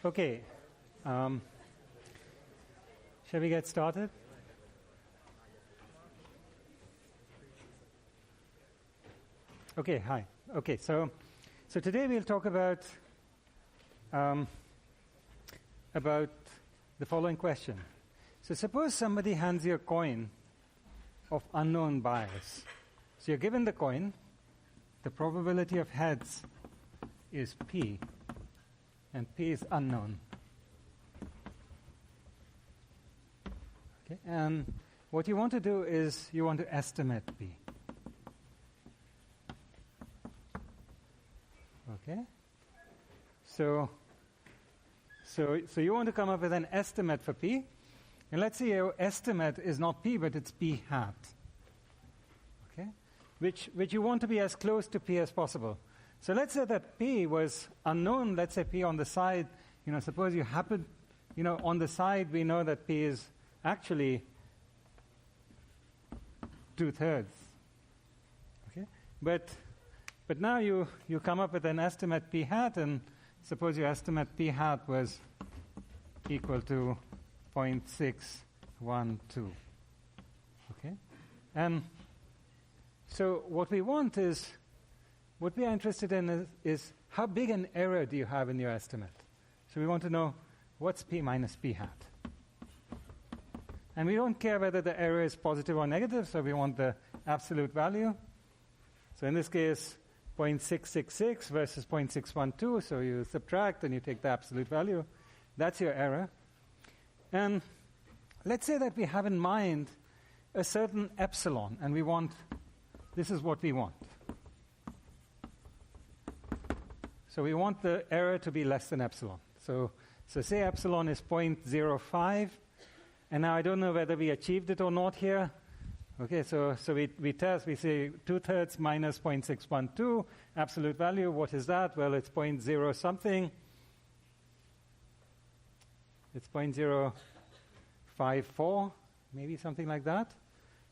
Okay. Shall we get started? Okay, hi. Okay, so today we'll talk about the following question. So suppose somebody hands you a coin of unknown bias. So you're given the coin. The probability of heads is P, and P is unknown. Okay, and what you want to do is you want to estimate P. Okay, so you want to come up with an estimate for P, and let's say your estimate is not P, but it's P hat. Okay, which you want to be as close to P as possible. So let's say that P was unknown. Let's say P on the side. Suppose you happen, on the side we know that P is actually 2/3. Okay, but now you come up with an estimate P hat, and suppose your estimate P hat was equal to 0.612. Okay, and so what we are interested in is how big an error do you have in your estimate? So we want to know what's P minus P hat. And we don't care whether the error is positive or negative, so we want the absolute value. So in this case, 0.666 versus 0.612, so you subtract and you take the absolute value. That's your error. And let's say that we have in mind a certain epsilon, and this is what we want. So we want the error to be less than epsilon. So say epsilon is 0.05, and now I don't know whether we achieved it or not here. Okay, so we test, we say 2/3 minus 0.612, absolute value, what is that? Well, it's 0.0 something. It's 0.054, maybe something like that.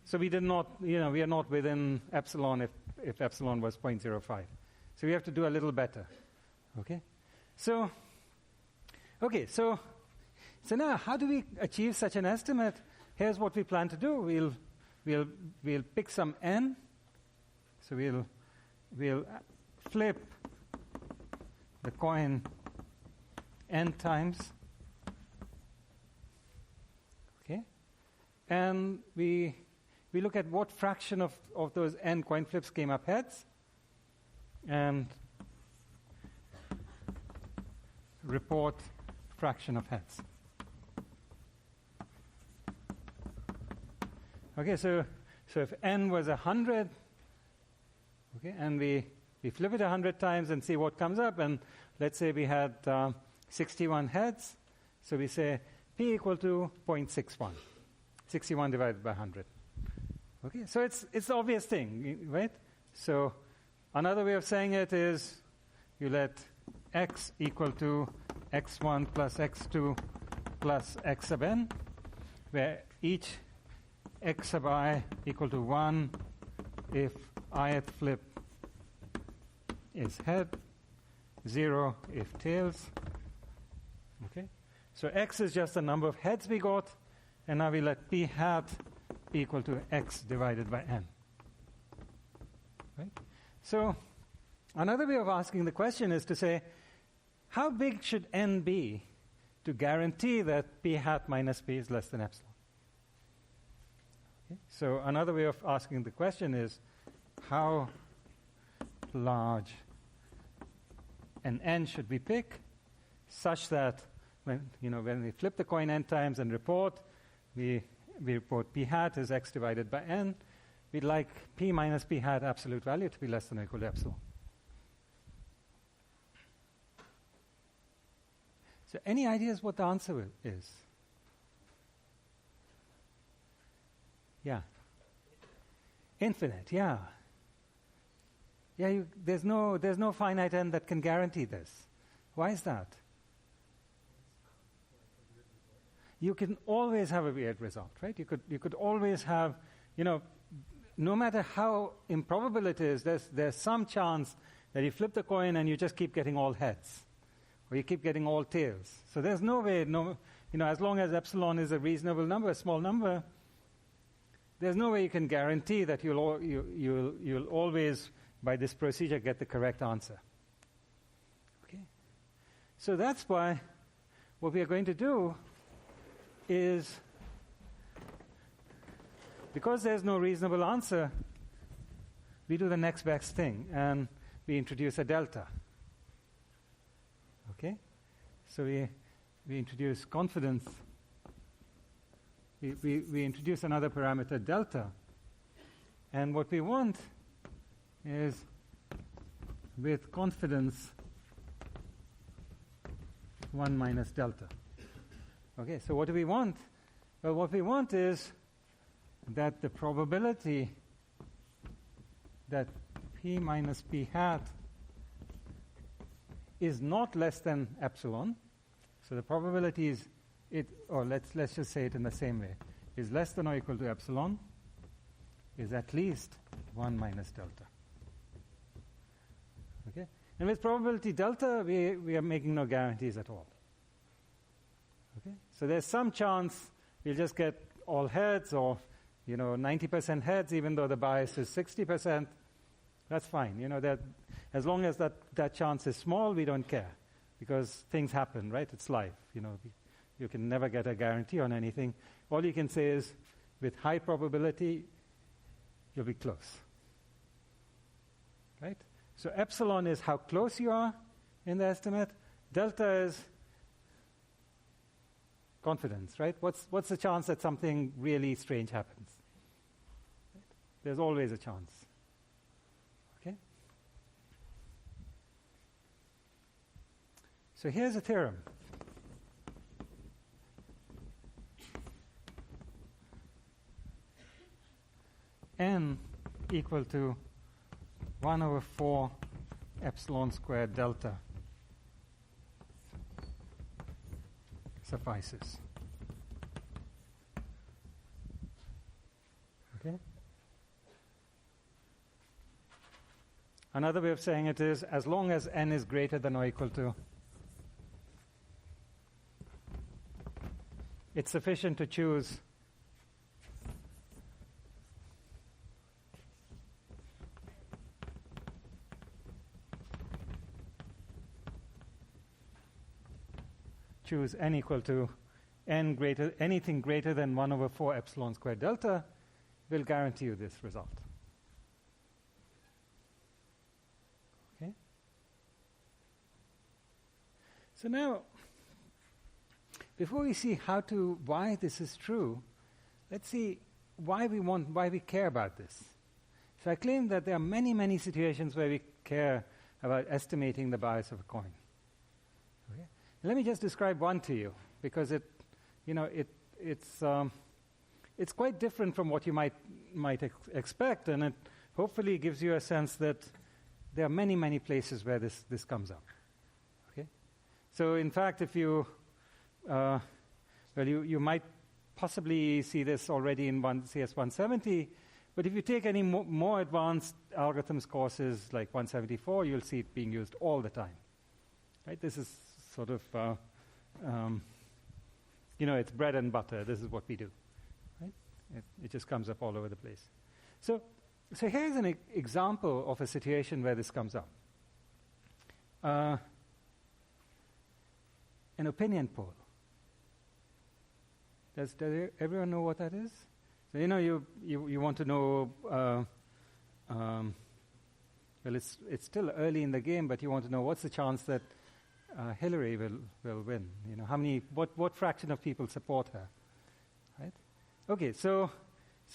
So we are not within epsilon if epsilon was 0.05. So we have to do a little better. Okay? So now how do we achieve such an estimate? Here's what we plan to do. We'll pick some n. So we'll flip the coin n times. Okay? And we look at what fraction of those n coin flips came up heads, and report fraction of heads. Okay, so if n was 100, okay, and we flip it 100 times and see what comes up, and let's say we had 61 heads, so we say P equal to 0.61, 61 divided by 100. Okay, so it's the obvious thing, right? So another way of saying it is you let x equal to x1 plus x2 plus x sub n, where each x sub I equal to 1 if ith flip is head, 0 if tails. Okay, so x is just the number of heads we got, and now we let p hat be equal to x divided by n. Right? So another way of asking the question is to say, how big should n be to guarantee that p hat minus p is less than epsilon? Okay? So another way of asking the question is, how large an n should we pick such that when we flip the coin n times and report, we report p hat is x divided by n. We'd like p minus p hat absolute value to be less than or equal to epsilon. So any ideas what the answer is? Yeah. Infinite, yeah. Yeah, there's no finite n that can guarantee this. Why is that? You can always have a weird result, right? You could always have, no matter how improbable it is, there's some chance that you flip the coin and you just keep getting all heads. or you keep getting all tails. So there's no way, as long as epsilon is a reasonable number, a small number, there's no way you can guarantee that you'll always, by this procedure, get the correct answer. Okay? So that's why what we are going to do is, because there's no reasonable answer, we do the next best thing, and we introduce a delta. Okay? So we introduce confidence. We introduce another parameter, delta. And what we want is, with confidence, 1 minus delta. Okay, so what do we want? Well, what we want is that the probability that p minus p hat is not less than epsilon. So the probability is let's just say it in the same way, is less than or equal to epsilon, is at least 1 minus delta. Okay? And with probability delta, we are making no guarantees at all. Okay? So there's some chance we'll just get all heads, or 90% heads, even though the bias is 60%. That's fine. That as long as that chance is small, we don't care, because things happen, right? It's life. You can never get a guarantee on anything. All you can say is, with high probability, you'll be close. Right? So epsilon is how close you are in the estimate. Delta is confidence, right? What's the chance that something really strange happens? Right? There's always a chance. Okay? So here's a theorem. N equal to 1 over 4 epsilon squared delta suffices. Okay? Another way of saying it is, as long as n is greater than or equal to, it's sufficient to choose n equal to anything greater than 1 over 4 epsilon squared delta will guarantee you this result. Okay? So now, before we see why this is true, let's see why we care about this. So I claim that there are many, many situations where we care about estimating the bias of a coin. Okay? Let me just describe one to you, because it's quite different from what you might expect, and it hopefully gives you a sense that there are many, many places where this comes up. Okay, so in fact, if you might possibly see this already in CS 170, but if you take any more advanced algorithms courses like 174, you'll see it being used all the time. Right? This is sort of, it's bread and butter. This is what we do. Right? It just comes up all over the place. So here's an example of a situation where this comes up. An opinion poll. Does everyone know what that is? So you want to know. Well, it's still early in the game, but you want to know what's the chance that Hillary will win. What fraction of people support her, right? Okay, so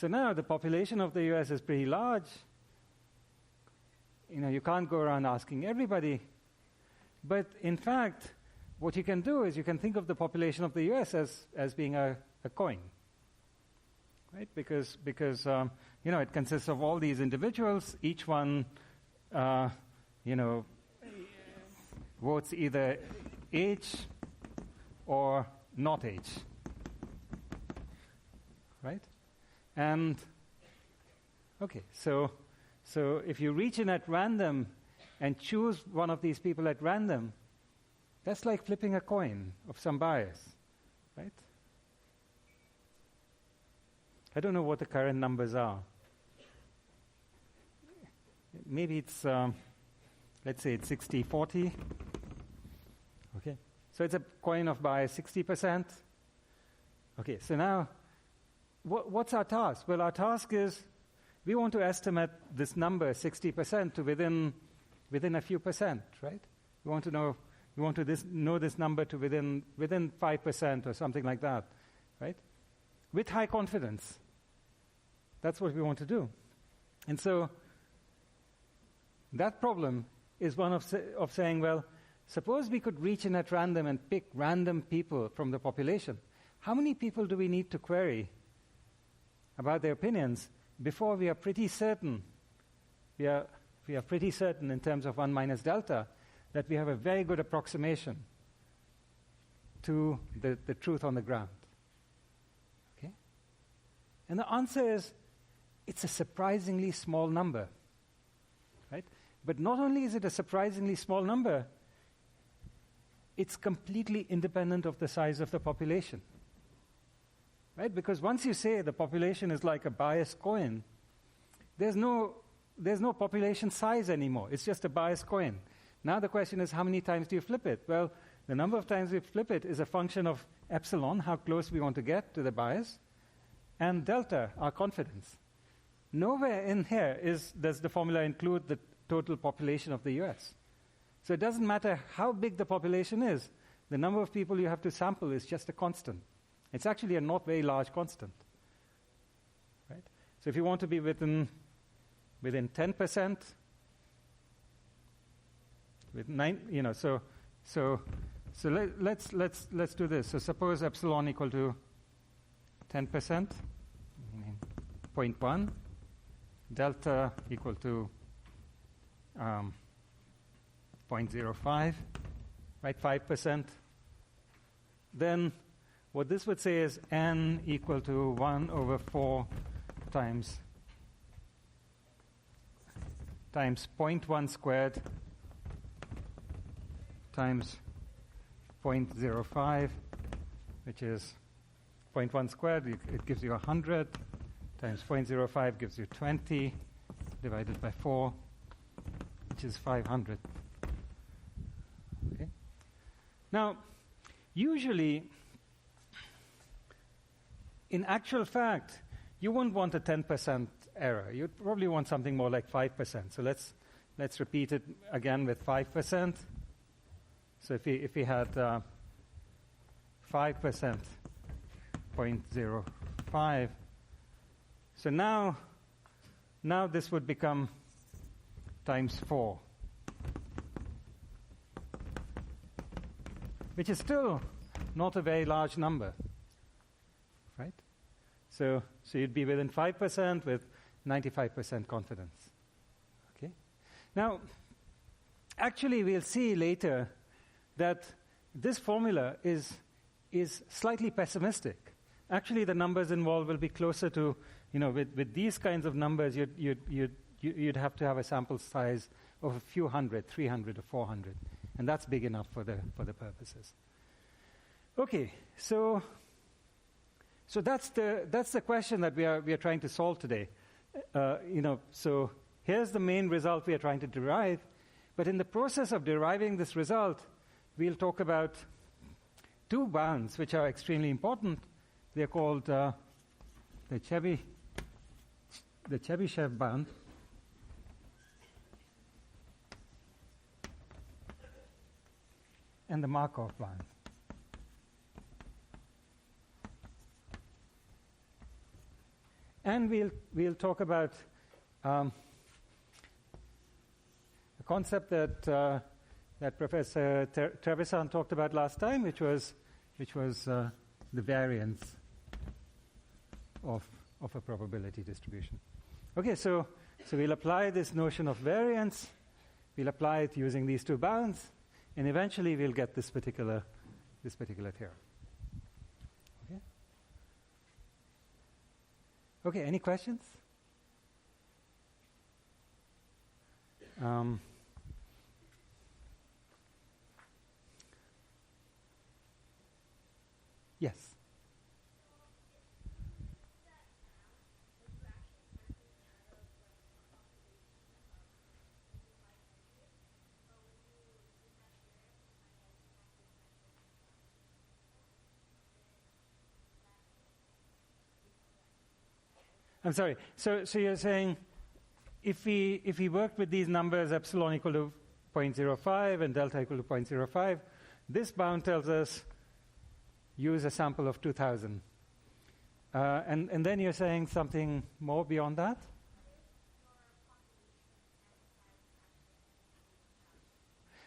now the population of the U.S. is pretty large. You can't go around asking everybody, but in fact, what you can do is you can think of the population of the U.S. as being a coin, right? Because it consists of all these individuals. Each one, votes either H or not H, right? And okay, so if you reach in at random and choose one of these people at random, That's like flipping a coin of some bias, right? I don't know what the current numbers are. Maybe it's, let's say it's 60-40. Okay, so it's a coin of bias 60%. Okay, so now, what's our task? Well, our task is we want to estimate this number 60% to within a few percent, right? We want to know this number to within 5% or something like that, right? With high confidence. That's what we want to do. And so that problem is one of saying, well, suppose we could reach in at random and pick random people from the population. How many people do we need to query about their opinions before we are pretty certain, we are pretty certain in terms of 1 minus delta, that we have a very good approximation to the truth on the ground? Okay? And the answer is, it's a surprisingly small number, right? But not only is it a surprisingly small number, it's completely independent of the size of the population, right? Because once you say the population is like a biased coin, there's no population size anymore. It's just a biased coin. Now the question is, how many times do you flip it? Well, the number of times we flip it is a function of epsilon, how close we want to get to the bias, and delta, our confidence. Nowhere in here does the formula include the total population of the US. So it doesn't matter how big the population is, the number of people you have to sample is just a constant. It's actually a not very large constant, right? So if you want to be within 10%, with 9, so let's do this. So suppose epsilon equal to 10%, 0.1, delta equal to 0.05, right, 5%. Then what this would say is n equal to 1 over 4 times 0.1 squared times 0.05, which is 0.1 squared, it gives you 100, times 0.05 gives you 20, divided by 4, which is 500. Okay? Now, usually, in actual fact, you wouldn't want a 10% error. You'd probably want something more like 5%. So let's repeat it again with 5%. So if we had 5%, 0.05, so now this would become times 4, which is still not a very large number, right? So you'd be within 5% with 95% confidence. Okay? Now, actually, we'll see later that this formula is slightly pessimistic. Actually, the numbers involved will be closer to, with these kinds of numbers, you'd have to have a sample size of a few hundred, 300 or 400, and that's big enough for the purposes. Okay, so that's the question that we are trying to solve today. So here's the main result we are trying to derive, but in the process of deriving this result, we'll talk about two bounds which are extremely important. They're called the Chebyshev bound and the Markov bound. And we'll talk about a concept that Professor Trevisan talked about last time, which was the variance of a probability distribution. Okay, so we'll apply this notion of variance. We'll apply it using these two bounds, and eventually we'll get this particular theorem. Okay, any questions? I'm sorry. So you're saying if we work with these numbers, epsilon equal to 0.05 and delta equal to 0.05, this bound tells us use a sample of 2,000. And then you're saying something more beyond that?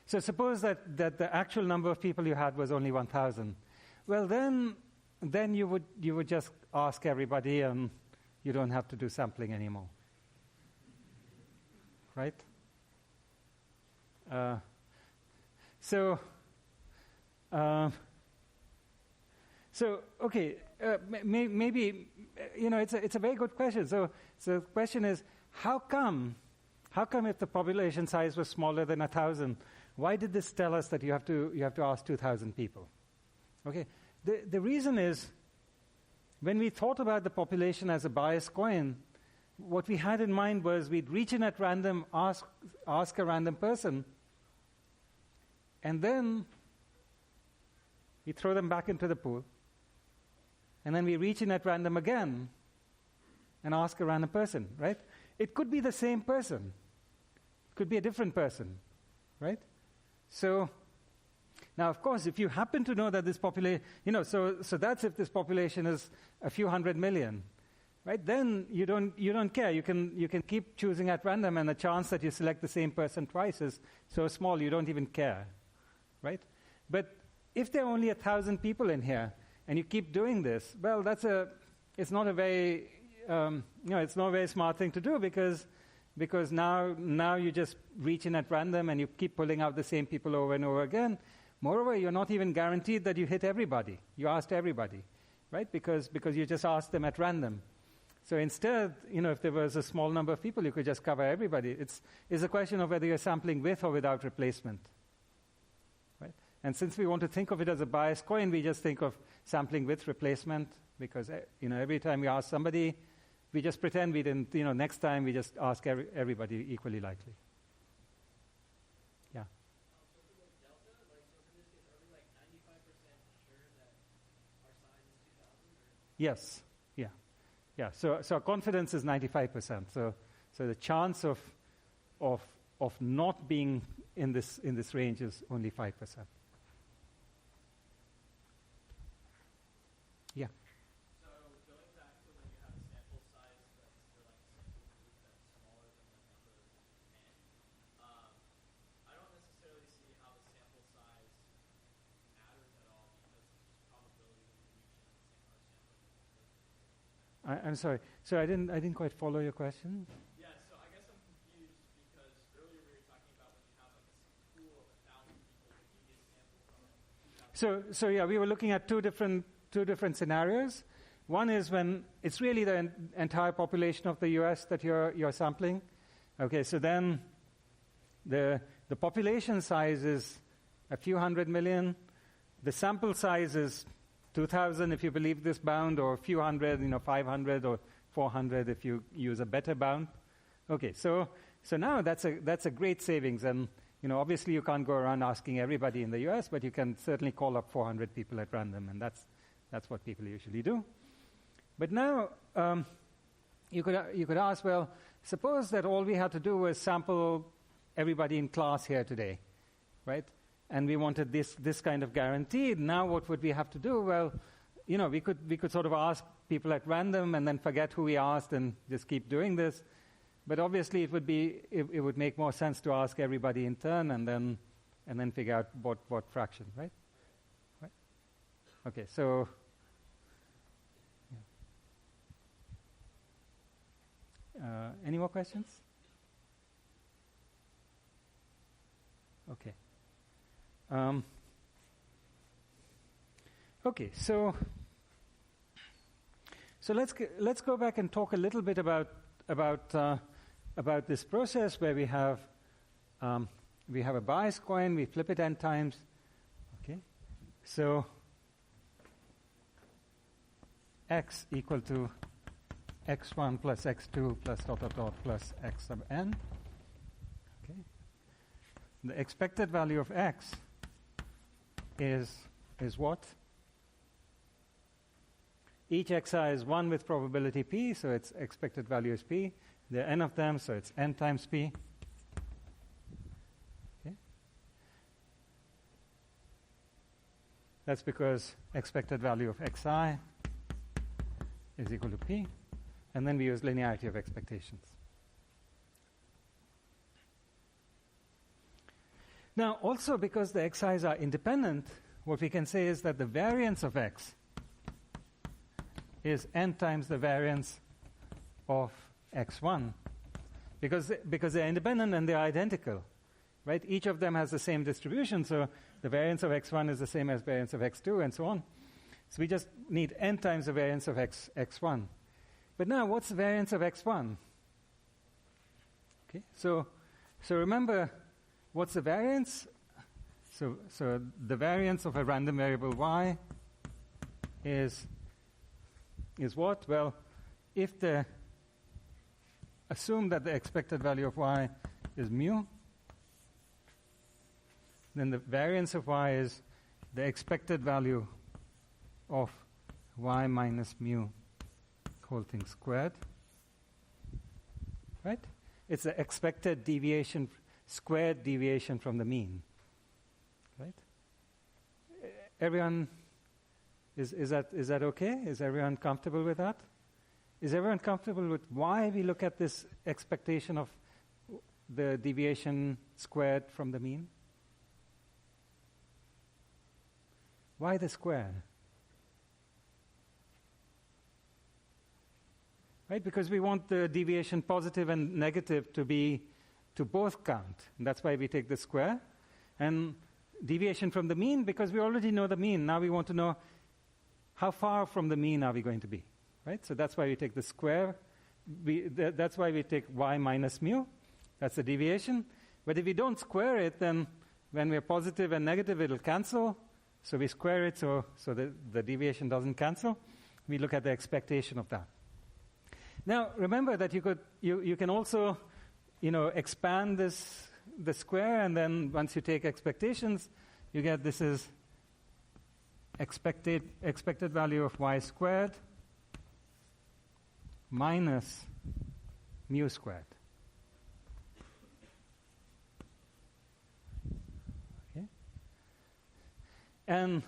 So suppose that the actual number of people you had was only 1,000. Well, then you would just ask everybody, and you don't have to do sampling anymore, right? Okay, maybe it's a very good question. So the question is, how come if the population size was smaller than 1,000, why did this tell us that you have to ask 2,000 people? Okay, the reason is, when we thought about the population as a biased coin, what we had in mind was we'd reach in at random, ask a random person, and then we throw them back into the pool, and then we reach in at random again and ask a random person, right? It could be the same person. It could be a different person, right? So now, of course, if you happen to know that this population, so that's if this population is a few 100 million, right? Then you don't care. You can keep choosing at random, and the chance that you select the same person twice is so small you don't even care, right? But if there are only 1,000 people in here, and you keep doing this, well, it's not a very smart thing to do, because now you just reach in at random and you keep pulling out the same people over and over again. Moreover, you're not even guaranteed that you hit everybody. You asked everybody, right? Because you just asked them at random. So instead, if there was a small number of people, you could just cover everybody. It's a question of whether you're sampling with or without replacement, right? And since we want to think of it as a biased coin, we just think of sampling with replacement, because every time we ask somebody, we just pretend we didn't. Next time we just ask everybody equally likely. Yeah. So for the delta, so for this case, are we 95% sure that our size is 2,000? Yes. Yeah. So our confidence is 95%. So the chance of not being in this range is only 5%. Yeah. So going back to when you have a sample size that's for a sample group that's smaller than the number of n, I don't necessarily see how the sample size matters at all, because it's just probability that you reach in the same sampling. I'm sorry. So I didn't quite follow your question. Yeah, so I guess I'm confused, because earlier we were talking about when you have a pool of 1,000 people, you get a sample from 2,000. So yeah, we were looking at two different scenarios. One is when it's really the entire population of the US that you're sampling. Okay, so then the population size is a few 100 million. The sample size is 2,000 if you believe this bound, or a few hundred, 500 or 400 if you use a better bound. Okay, so now that's a great savings, and obviously you can't go around asking everybody in the US, but you can certainly call up 400 people at random, and that's what people usually do. But now you could ask, well, suppose that all we had to do was sample everybody in class here today, right? And we wanted this kind of guaranteed. Now what would we have to do? Well, we could sort of ask people at random and then forget who we asked and just keep doing this. But obviously it would make more sense to ask everybody in turn and then figure out what fraction, right? Right? Okay, so any more questions? Okay. Okay, so let's go back and talk a little bit about this process where we have a bias coin, we flip it n times. Okay, so x equal to x1 plus x2 plus ... plus x sub n. Okay, the expected value of x is what? Each xi is 1 with probability p, so its expected value is p. There are n of them, so it's n times p. Okay. That's because expected value of xi is equal to p. And then we use linearity of expectations. Now, also because the xi's are independent, what we can say is that the variance of x is n times the variance of x1. Because they're independent and they're identical. Right? Each of them has the same distribution, so the variance of x1 is the same as variance of x2, and so on. So we just need n times the variance of x1. But now, what's the variance of x1? Okay, so remember, what's the variance? So the variance of a random variable y is what? Well, assume that the expected value of y is mu, then the variance of y is the expected value of y minus mu whole thing squared. Right? It's the expected deviation, squared deviation from the mean. Right? Everyone, is that okay? Is everyone comfortable with that? Is everyone comfortable with why we look at this expectation of the deviation squared from the mean? Why the square? Right? Because we want the deviation positive and negative to both count. And that's why we take the square. And deviation from the mean, because we already know the mean. Now we want to know how far from the mean are we going to be. Right? So that's why we take the square. That's why we take y minus mu. That's the deviation. But if we don't square it, then when we're positive and negative, it'll cancel. So we square it so the deviation doesn't cancel. We look at the expectation of that. Now, remember that you can also, expand the square, and then once you take expectations, you get this is expected value of y squared minus mu squared. Okay? And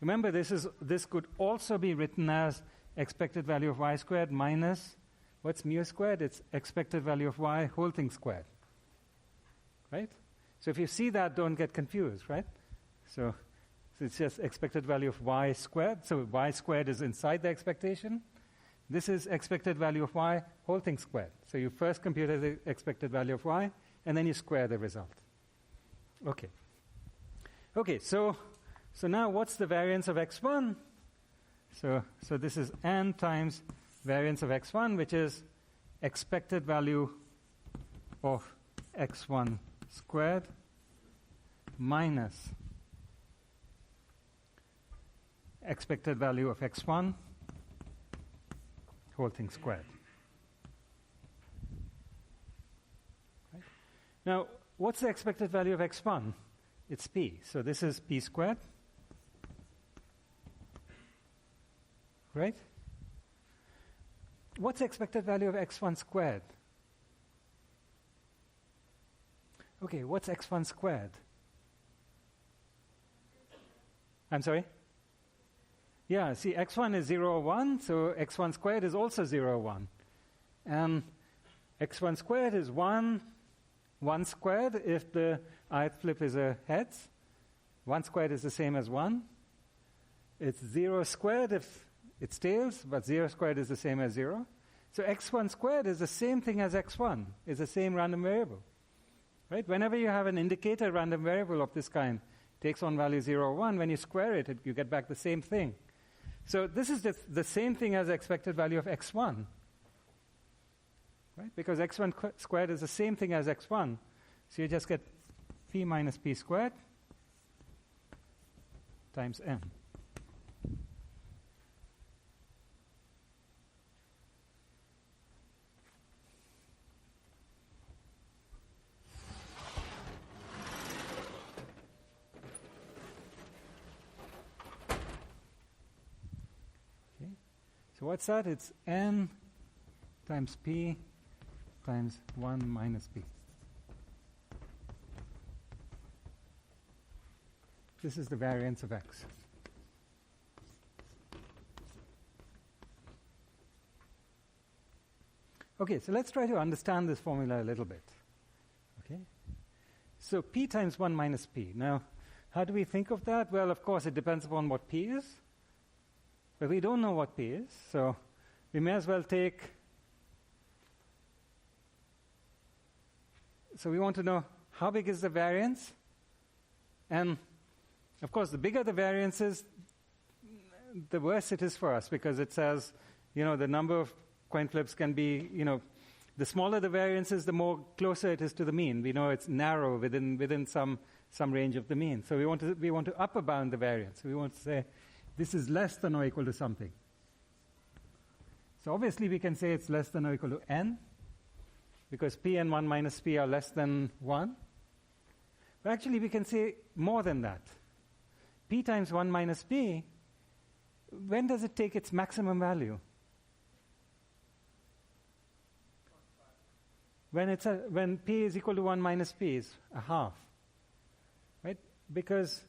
remember, this could also be written as expected value of y squared minus, what's mu squared? It's expected value of y whole thing squared. Right? So if you see that, don't get confused, right? So it's just expected value of y squared. So y squared is inside the expectation. This is expected value of y whole thing squared. So you first compute the expected value of y, and then you square the result. Okay, so now what's the variance of x1? So this is n times variance of x1, which is expected value of x1 squared minus expected value of x1 whole thing squared. Right? Now, what's the expected value of x1? It's p. So this is p squared. Right? What's the expected value of x1 squared? Okay, what's x1 squared? I'm sorry? Yeah, see, x1 is 0, 1, so x1 squared is also 0, 1. And x1 squared is 1 squared if the ith flip is a heads. 1 squared is the same as 1. It's 0 squared if it's tails, but 0 squared is the same as 0. So x1 squared is the same thing as x1. It's the same random variable. Right? Whenever you have an indicator random variable of this kind, takes on value 0 or 1, when you square it, you get back the same thing. So this is the same thing as expected value of x1. Right? Because x1 squared is the same thing as x1. So you just get p minus p squared times n. So what's that? It's n times p times 1 minus p. This is the variance of x. Okay, so let's try to understand this formula a little bit. Okay? So p times 1 minus p. Now, how do we think of that? Well, of course, it depends upon what p is. But we don't know what p is, so we may as well take... So we want to know how big is the variance. And, of course, the bigger the variance is, the worse it is for us, because it says, the number of coin flips can be, the smaller the variance is, the more closer it is to the mean. We know it's narrow within some range of the mean. So we want to upper bound the variance. We want to say this is less than or equal to something. So obviously we can say it's less than or equal to n, because p and 1 minus p are less than 1. But actually we can say more than that. P times 1 minus p, when does it take its maximum value? When p is equal to 1 minus p is a half. Right? Because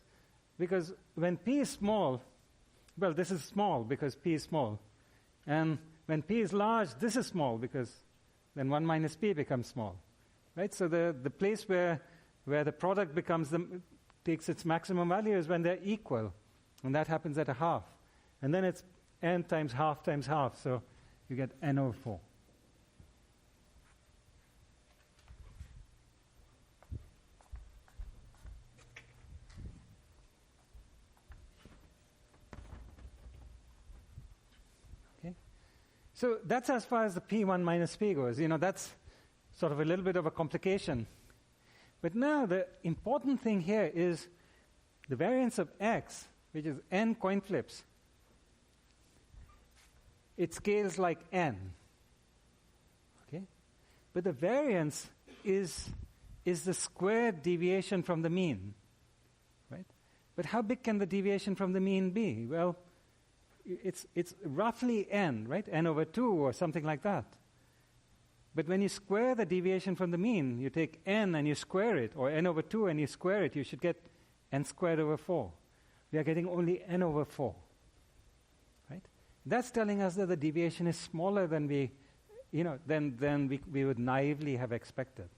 when p is small, well, this is small because p is small. And when p is large, this is small because then 1 minus p becomes small. Right? So the place where the product takes its maximum value is when they're equal. And that happens at a half. And then it's n times half, so you get n over 4. So that's as far as the p1 minus p goes. That's sort of a little bit of a complication. But now the important thing here is the variance of x, which is n coin flips. It scales like n. Okay? But the variance is the squared deviation from the mean. Right? But how big can the deviation from the mean be? Well, it's roughly n, right? N over 2 or something like that. But when you square the deviation from the mean, you take n and you square it, or n over 2 and you square it, you should get n squared over 4. We are getting only n over 4. Right? That's telling us that the deviation is smaller than we would naively have expected.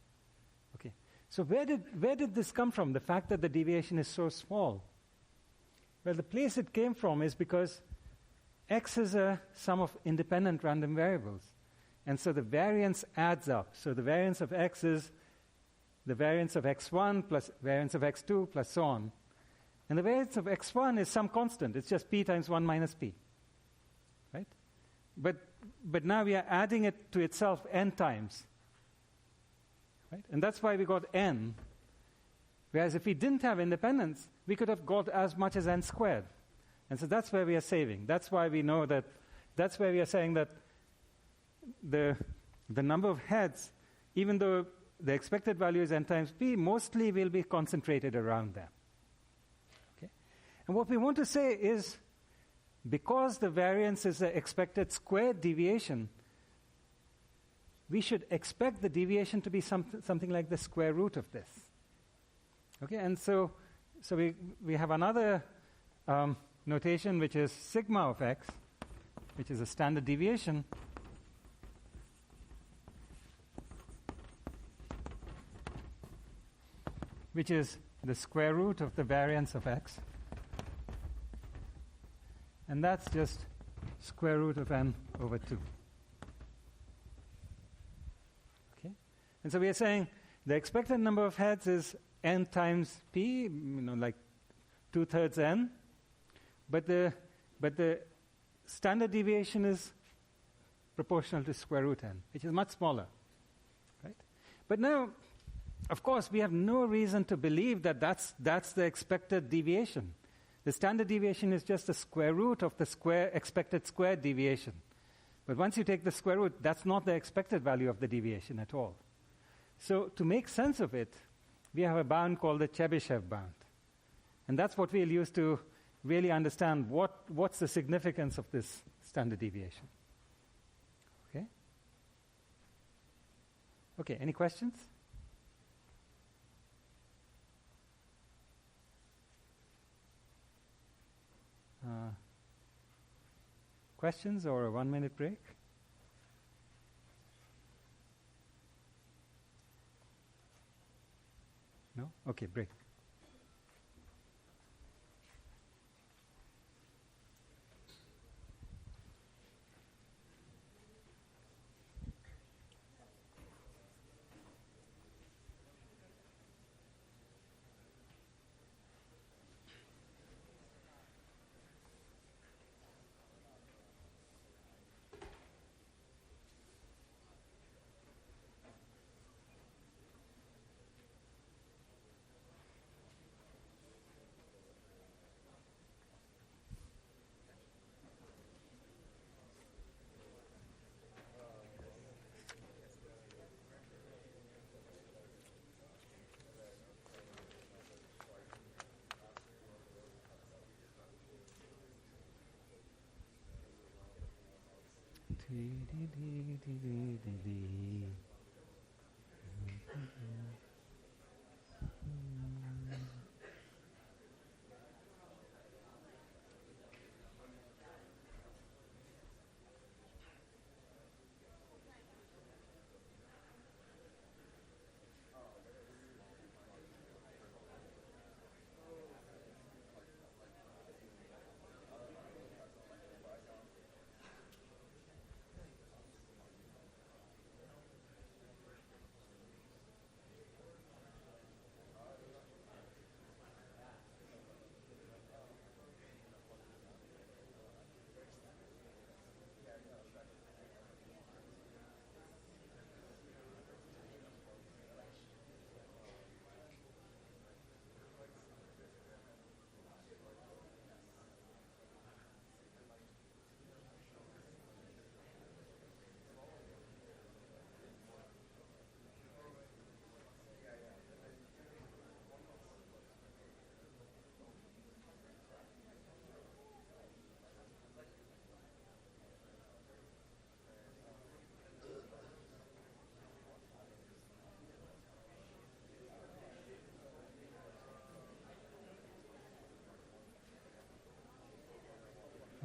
Okay. So where did this come from, the fact that the deviation is so small? Well, the place it came from is because x is a sum of independent random variables. And so the variance adds up. So the variance of x is the variance of x1 plus variance of x2 plus so on. And the variance of x1 is some constant. It's just p times 1 minus p. Right? But now we are adding it to itself n times. Right? And that's why we got n. Whereas if we didn't have independence, we could have got as much as n squared. And so that's where we are saving. That's why we know that, that's where we are saying that the number of heads, even though the expected value is n times p, mostly will be concentrated around them. Okay? And what we want to say is, because the variance is the expected squared deviation, we should expect the deviation to be something like the square root of this. Okay, and so we have another notation, which is sigma of x, which is a standard deviation. Which is the square root of the variance of x. And that's just square root of n over 2. Okay? And so we are saying the expected number of heads is n times p, like 2/3 n. But the standard deviation is proportional to square root n, which is much smaller. Right? But now, of course, we have no reason to believe that that's the expected deviation. The standard deviation is just the square root of the expected squared deviation. But once you take the square root, that's not the expected value of the deviation at all. So to make sense of it, we have a bound called the Chebyshev bound. And that's what we'll use to really understand what's the significance of this standard deviation. Okay? Okay, any questions? Questions or a 1-minute break? No? Okay, break.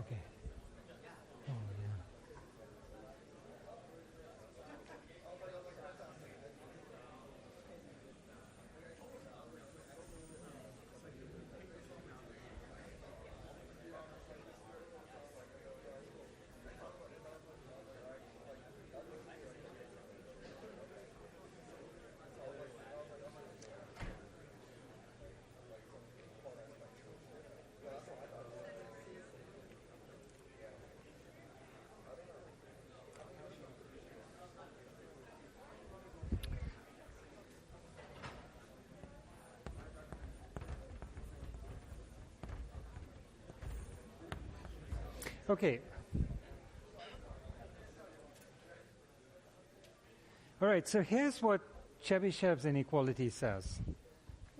Okay. Oh, yeah. Okay. All right, so here's what Chebyshev's inequality says.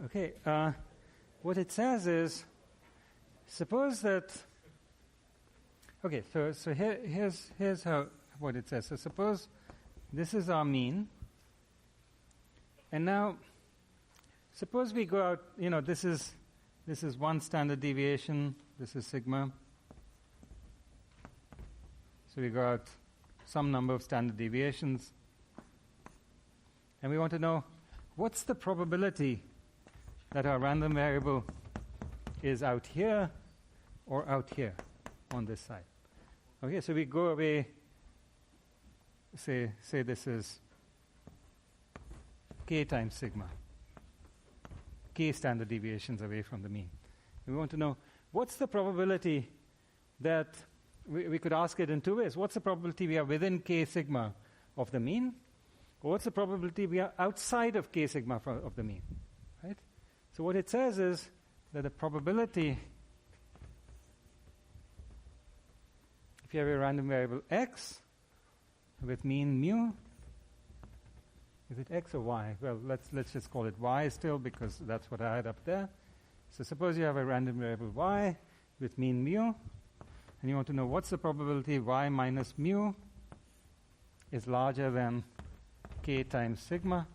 Okay, what it says is, suppose that, okay, so here's how what it says. So suppose this is our mean, and now suppose we go out, this is one standard deviation, this is sigma. So we go out some number of standard deviations, and we want to know what's the probability that our random variable is out here or out here on this side. Okay, so we go away, say this is k times sigma, k standard deviations away from the mean. We want to know what's the probability that we could ask it in two ways. What's the probability we are within k sigma of the mean? Or what's the probability we are outside of k sigma of the mean? Right? So what it says is that the probability, if you have a random variable x with mean mu, is it x or y? Well, let's just call it y still, because that's what I had up there. So suppose you have a random variable y with mean mu, And you want to know what's the probability y minus mu is larger than k times sigma.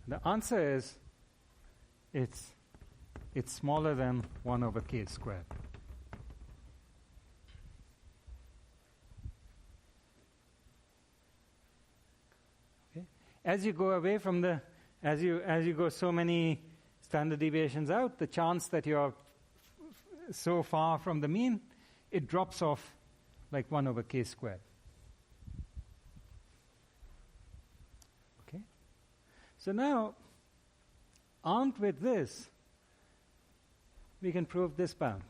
The answer is it's smaller than 1 over k squared. Okay. As you go away from as you go so many standard deviations out, the chance that you're so far from the mean, it drops off like 1 over k squared. Okay? So now, armed with this, we can prove this bound,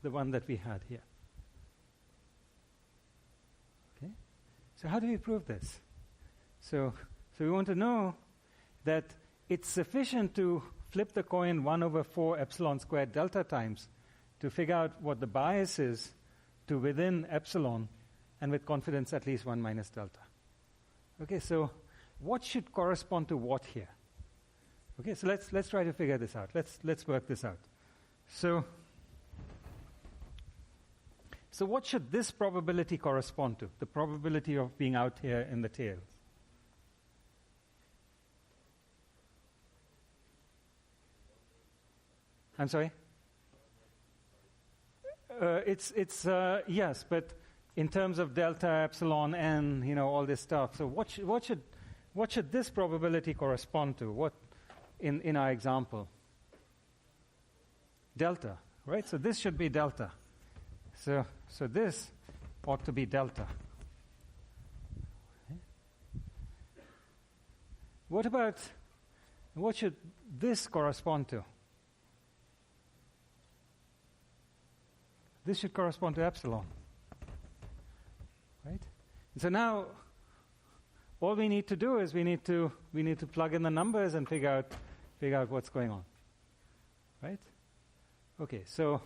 the one that we had here. Okay? So how do we prove this? So we want to know that it's sufficient to flip the coin 1 over 4 epsilon squared delta times to figure out what the bias is to within epsilon, and with confidence at least 1 minus delta. Okay, so what should correspond to what here? Okay, so let's try to figure this out. Let's work this out. So what should this probability correspond to? The probability of being out here in the tails. I'm sorry? It's yes, but in terms of delta, epsilon, n, all this stuff. So what should this probability correspond to? What in our example? Delta, right? So this should be delta. So this ought to be delta. Okay. What should this correspond to? This should correspond to epsilon, right? And so now, all we need to do is we need to plug in the numbers and figure out what's going on, right? Okay, so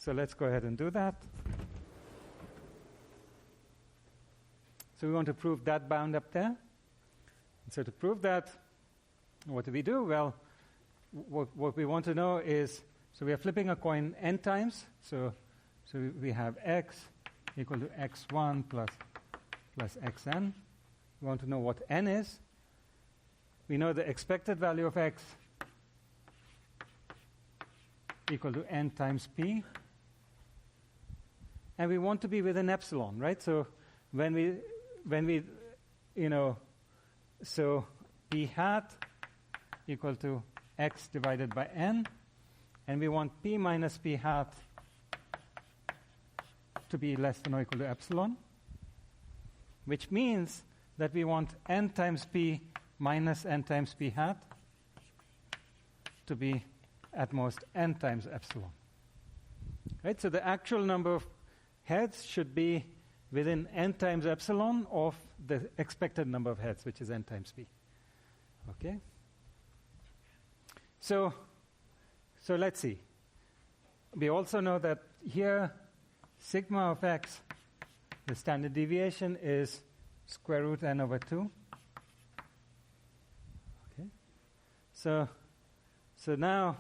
let's go ahead and do that. So we want to prove that bound up there. And so to prove that, what do we do? Well, what we want to know is, so we are flipping a coin n times. So we have x equal to x1 plus xn. We want to know what n is. We know the expected value of x equal to n times p. And we want to be within epsilon, right? So when we so p hat equal to x divided by n, and we want p minus p hat to be less than or equal to epsilon, which means that we want n times p minus n times p hat to be at most n times epsilon. Right? So the actual number of heads should be within n times epsilon of the expected number of heads, which is n times p. Okay? So let's see. We also know that here sigma of x, the standard deviation, is square root n over 2. Okay. So now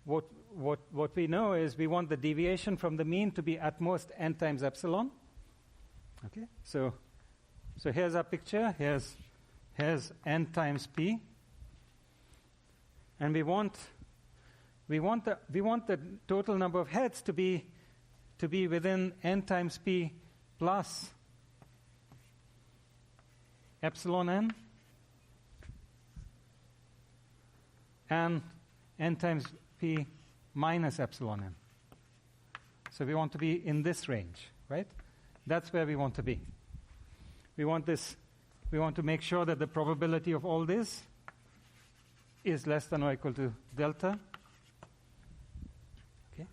what we know is we want the deviation from the mean to be at most n times epsilon. Okay. So here's our picture. Here's n times p, and we want the total number of heads to be within n times p plus epsilon n and n times p minus epsilon n. So we want to be in this range, right? That's where we want to be. We want to make sure that the probability of all this is less than or equal to delta. Okay?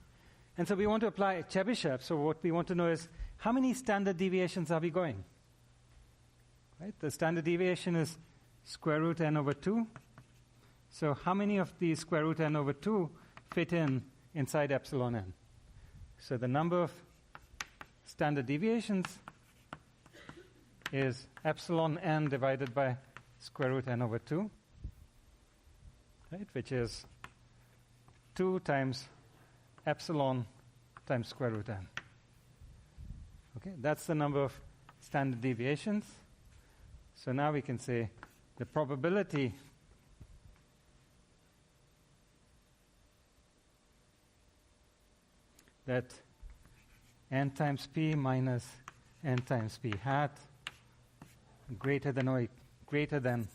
And so we want to apply Chebyshev. So what we want to know is how many standard deviations are we going? Right? The standard deviation is square root n over 2. So how many of these square root n over 2 fit inside epsilon n? So the number of standard deviations is epsilon n divided by square root n over 2, right? Which is 2 times epsilon times square root n. Okay, that's the number of standard deviations. So now we can say the probability that n times p minus n times p hat greater than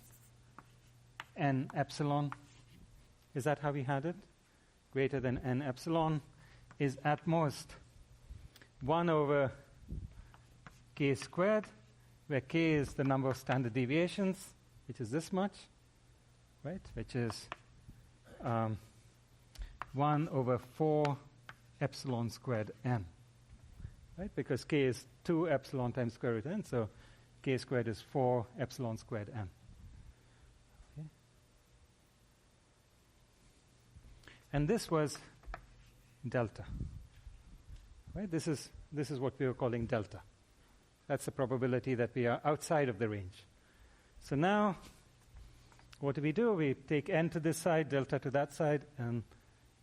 n epsilon. Is that how we had it? Greater than n epsilon is at most 1 over k squared, where k is the number of standard deviations, which is this much, right? Which is 1 over 4 epsilon squared n, right? Because k is 2 epsilon times square root n, so k squared is 4 epsilon squared n. Okay. And this was delta, right? This is what we were calling delta. That's the probability that we are outside of the range. So now, what do? We take n to this side, delta to that side, and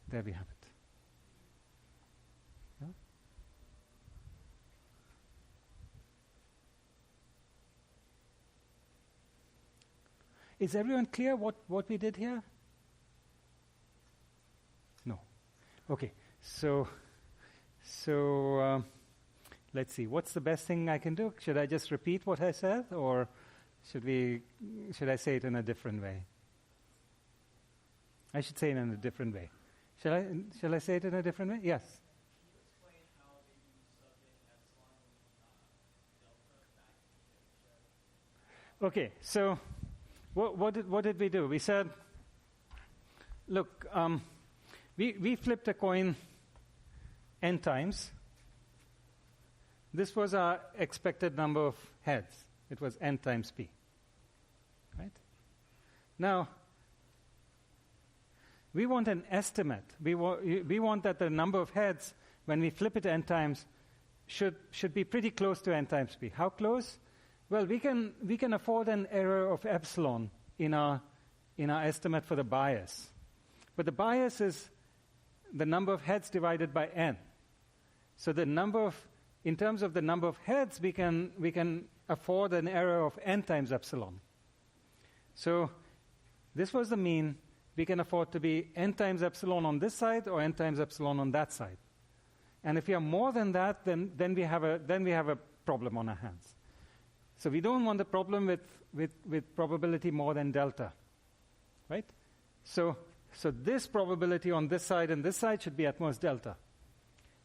there we have it. Yeah? Is everyone clear what we did here? No. Okay, so let's see. What's the best thing I can do? Should I just repeat what I said, or should I say it in a different way? I should say it in a different way. Shall I say it in a different way? Yes. Can you explain how they use subject epsilon delta back in the Okay, so what did we do? We said, look, we flipped a coin n times. This was our expected number of heads. It was n times p. Right? Now, we want an estimate. We want that the number of heads, when we flip it n times, should be pretty close to n times p. How close? Well, we can afford an error of epsilon in our estimate for the bias. But the bias is the number of heads divided by n. So in terms of the number of heads, we can afford an error of n times epsilon. So this was the mean. We can afford to be n times epsilon on this side or n times epsilon on that side. And if we are more than that, then we have a problem on our hands. So we don't want the problem with probability more than delta, right? So this probability on this side and this side should be at most delta.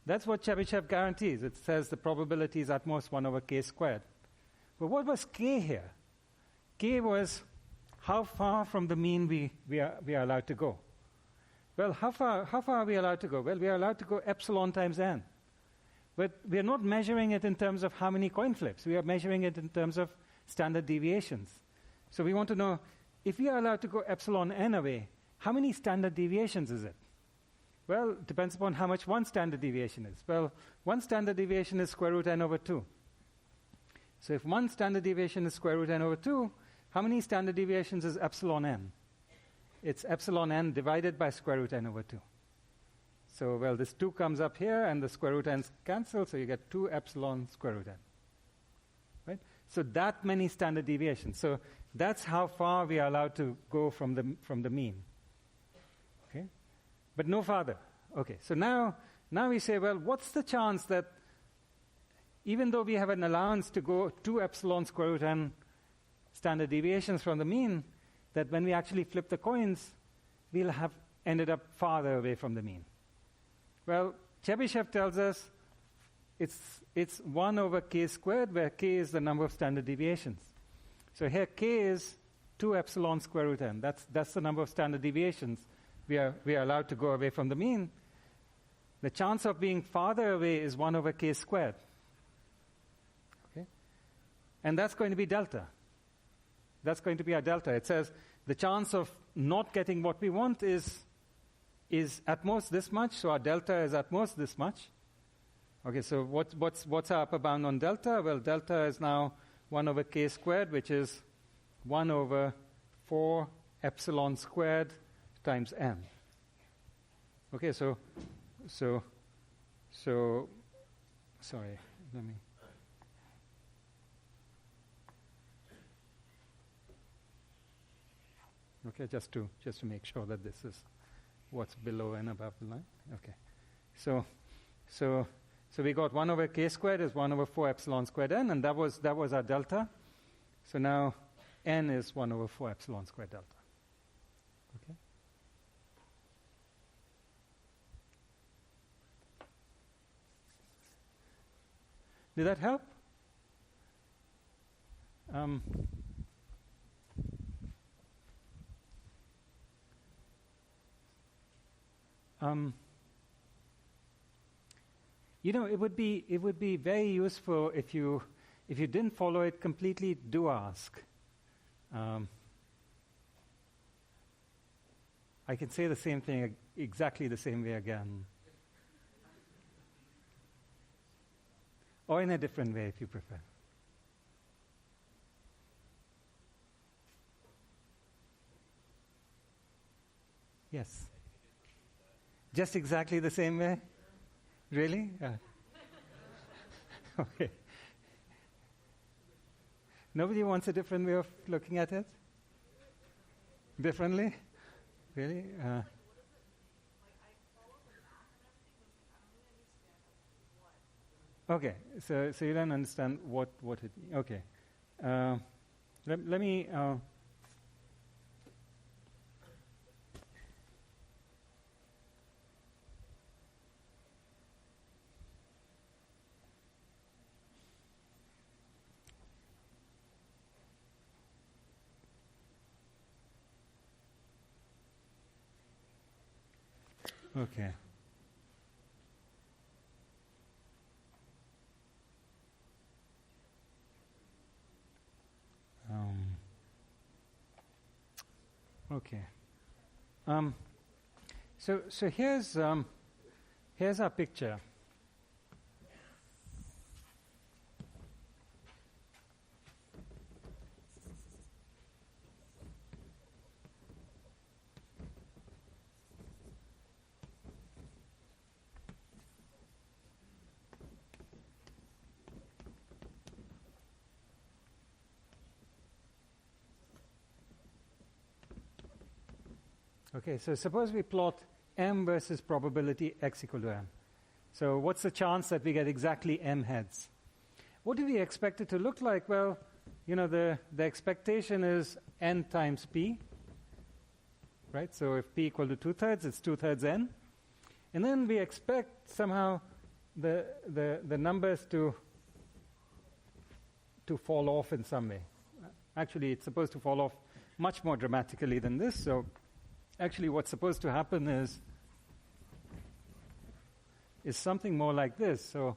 That's what Chebyshev guarantees. It says the probability is at most 1 over k squared. But what was k here? K was how far from the mean we are allowed to go. Well, how far are we allowed to go? Well, we are allowed to go epsilon times n. But we are not measuring it in terms of how many coin flips. We are measuring it in terms of standard deviations. So we want to know, if we are allowed to go epsilon n away, how many standard deviations is it? Well, it depends upon how much one standard deviation is. Well, one standard deviation is square root n over 2. So if one standard deviation is square root n over 2, how many standard deviations is epsilon n? It's epsilon n divided by square root n over 2. So, well, this 2 comes up here, and the square root n's cancel, so you get 2 epsilon square root n. Right? So that many standard deviations. So that's how far we are allowed to go from the mean. Okay? But no farther. Okay, so now we say, well, what's the chance that even though we have an allowance to go 2 epsilon square root n standard deviations from the mean, that when we actually flip the coins, we'll have ended up farther away from the mean? Well, Chebyshev tells us it's 1 over k squared, where k is the number of standard deviations. So here k is 2 epsilon square root n. That's the number of standard deviations we are allowed to go away from the mean. The chance of being farther away is 1 over k squared. Okay? And that's going to be delta. That's going to be our delta. It says the chance of not getting what we want is at most this much, so our delta is at most this much. Okay, so what's our upper bound on delta? Well, delta is now 1 over k squared, which is 1 over 4 epsilon squared times n. Okay, so sorry, let me. Okay, just to make sure that this is what's below and above the line. Okay, so we got 1 over k squared is 1 over 4 epsilon squared n, and that was our delta. So now n is 1 over 4 epsilon squared delta. Okay. Did that help? It would be very useful if you didn't follow it completely. Do ask. I can say the same thing exactly the same way again, or in a different way if you prefer. Yes. Just exactly the same way? Really? Okay. Nobody wants a different way of looking at it? Differently? Really? Okay, so you don't understand what it... Okay. Let me... Okay. Okay. So here's our picture. Okay, so suppose we plot m versus probability x equal to m. So what's the chance that we get exactly m heads? What do we expect it to look like? Well, the expectation is n times p, right? So if p equal to 2/3, it's 2/3 n. And then we expect somehow the numbers to fall off in some way. Actually, it's supposed to fall off much more dramatically than this. So actually, what's supposed to happen is something more like this. So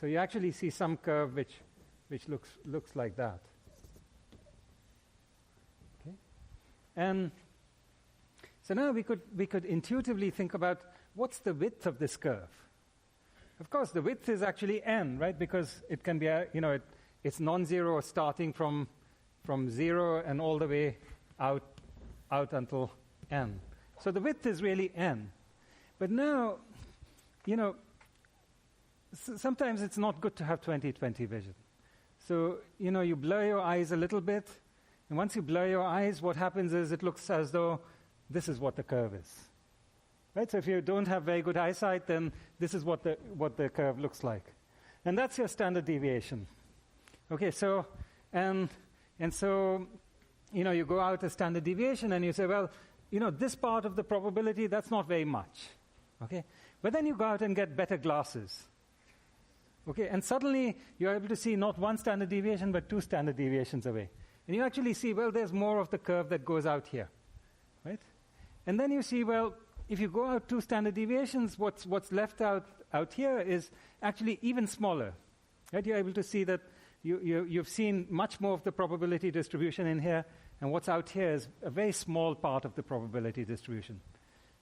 you actually see some curve which looks like that. Okay, and so now we could intuitively think about what's the width of this curve. Of course, the width is actually n, right? Because it can be, it's non-zero starting from 0 and all the way out until n. So the width is really n. But now, sometimes it's not good to have 20/20 vision. So, you blur your eyes a little bit, and once you blur your eyes, what happens is it looks as though this is what the curve is. Right? So if you don't have very good eyesight, then this is what the curve looks like. And that's your standard deviation. Okay, so and so you go out a standard deviation and you say, well, this part of the probability, that's not very much. Okay? But then you go out and get better glasses. Okay, and suddenly you're able to see not one standard deviation but 2 standard deviations away. And you actually see, well, there's more of the curve that goes out here. Right? And then you see, well, if you go out 2 standard deviations, what's left out here is actually even smaller. Right? You're able to see that you've seen much more of the probability distribution in here, and what's out here is a very small part of the probability distribution.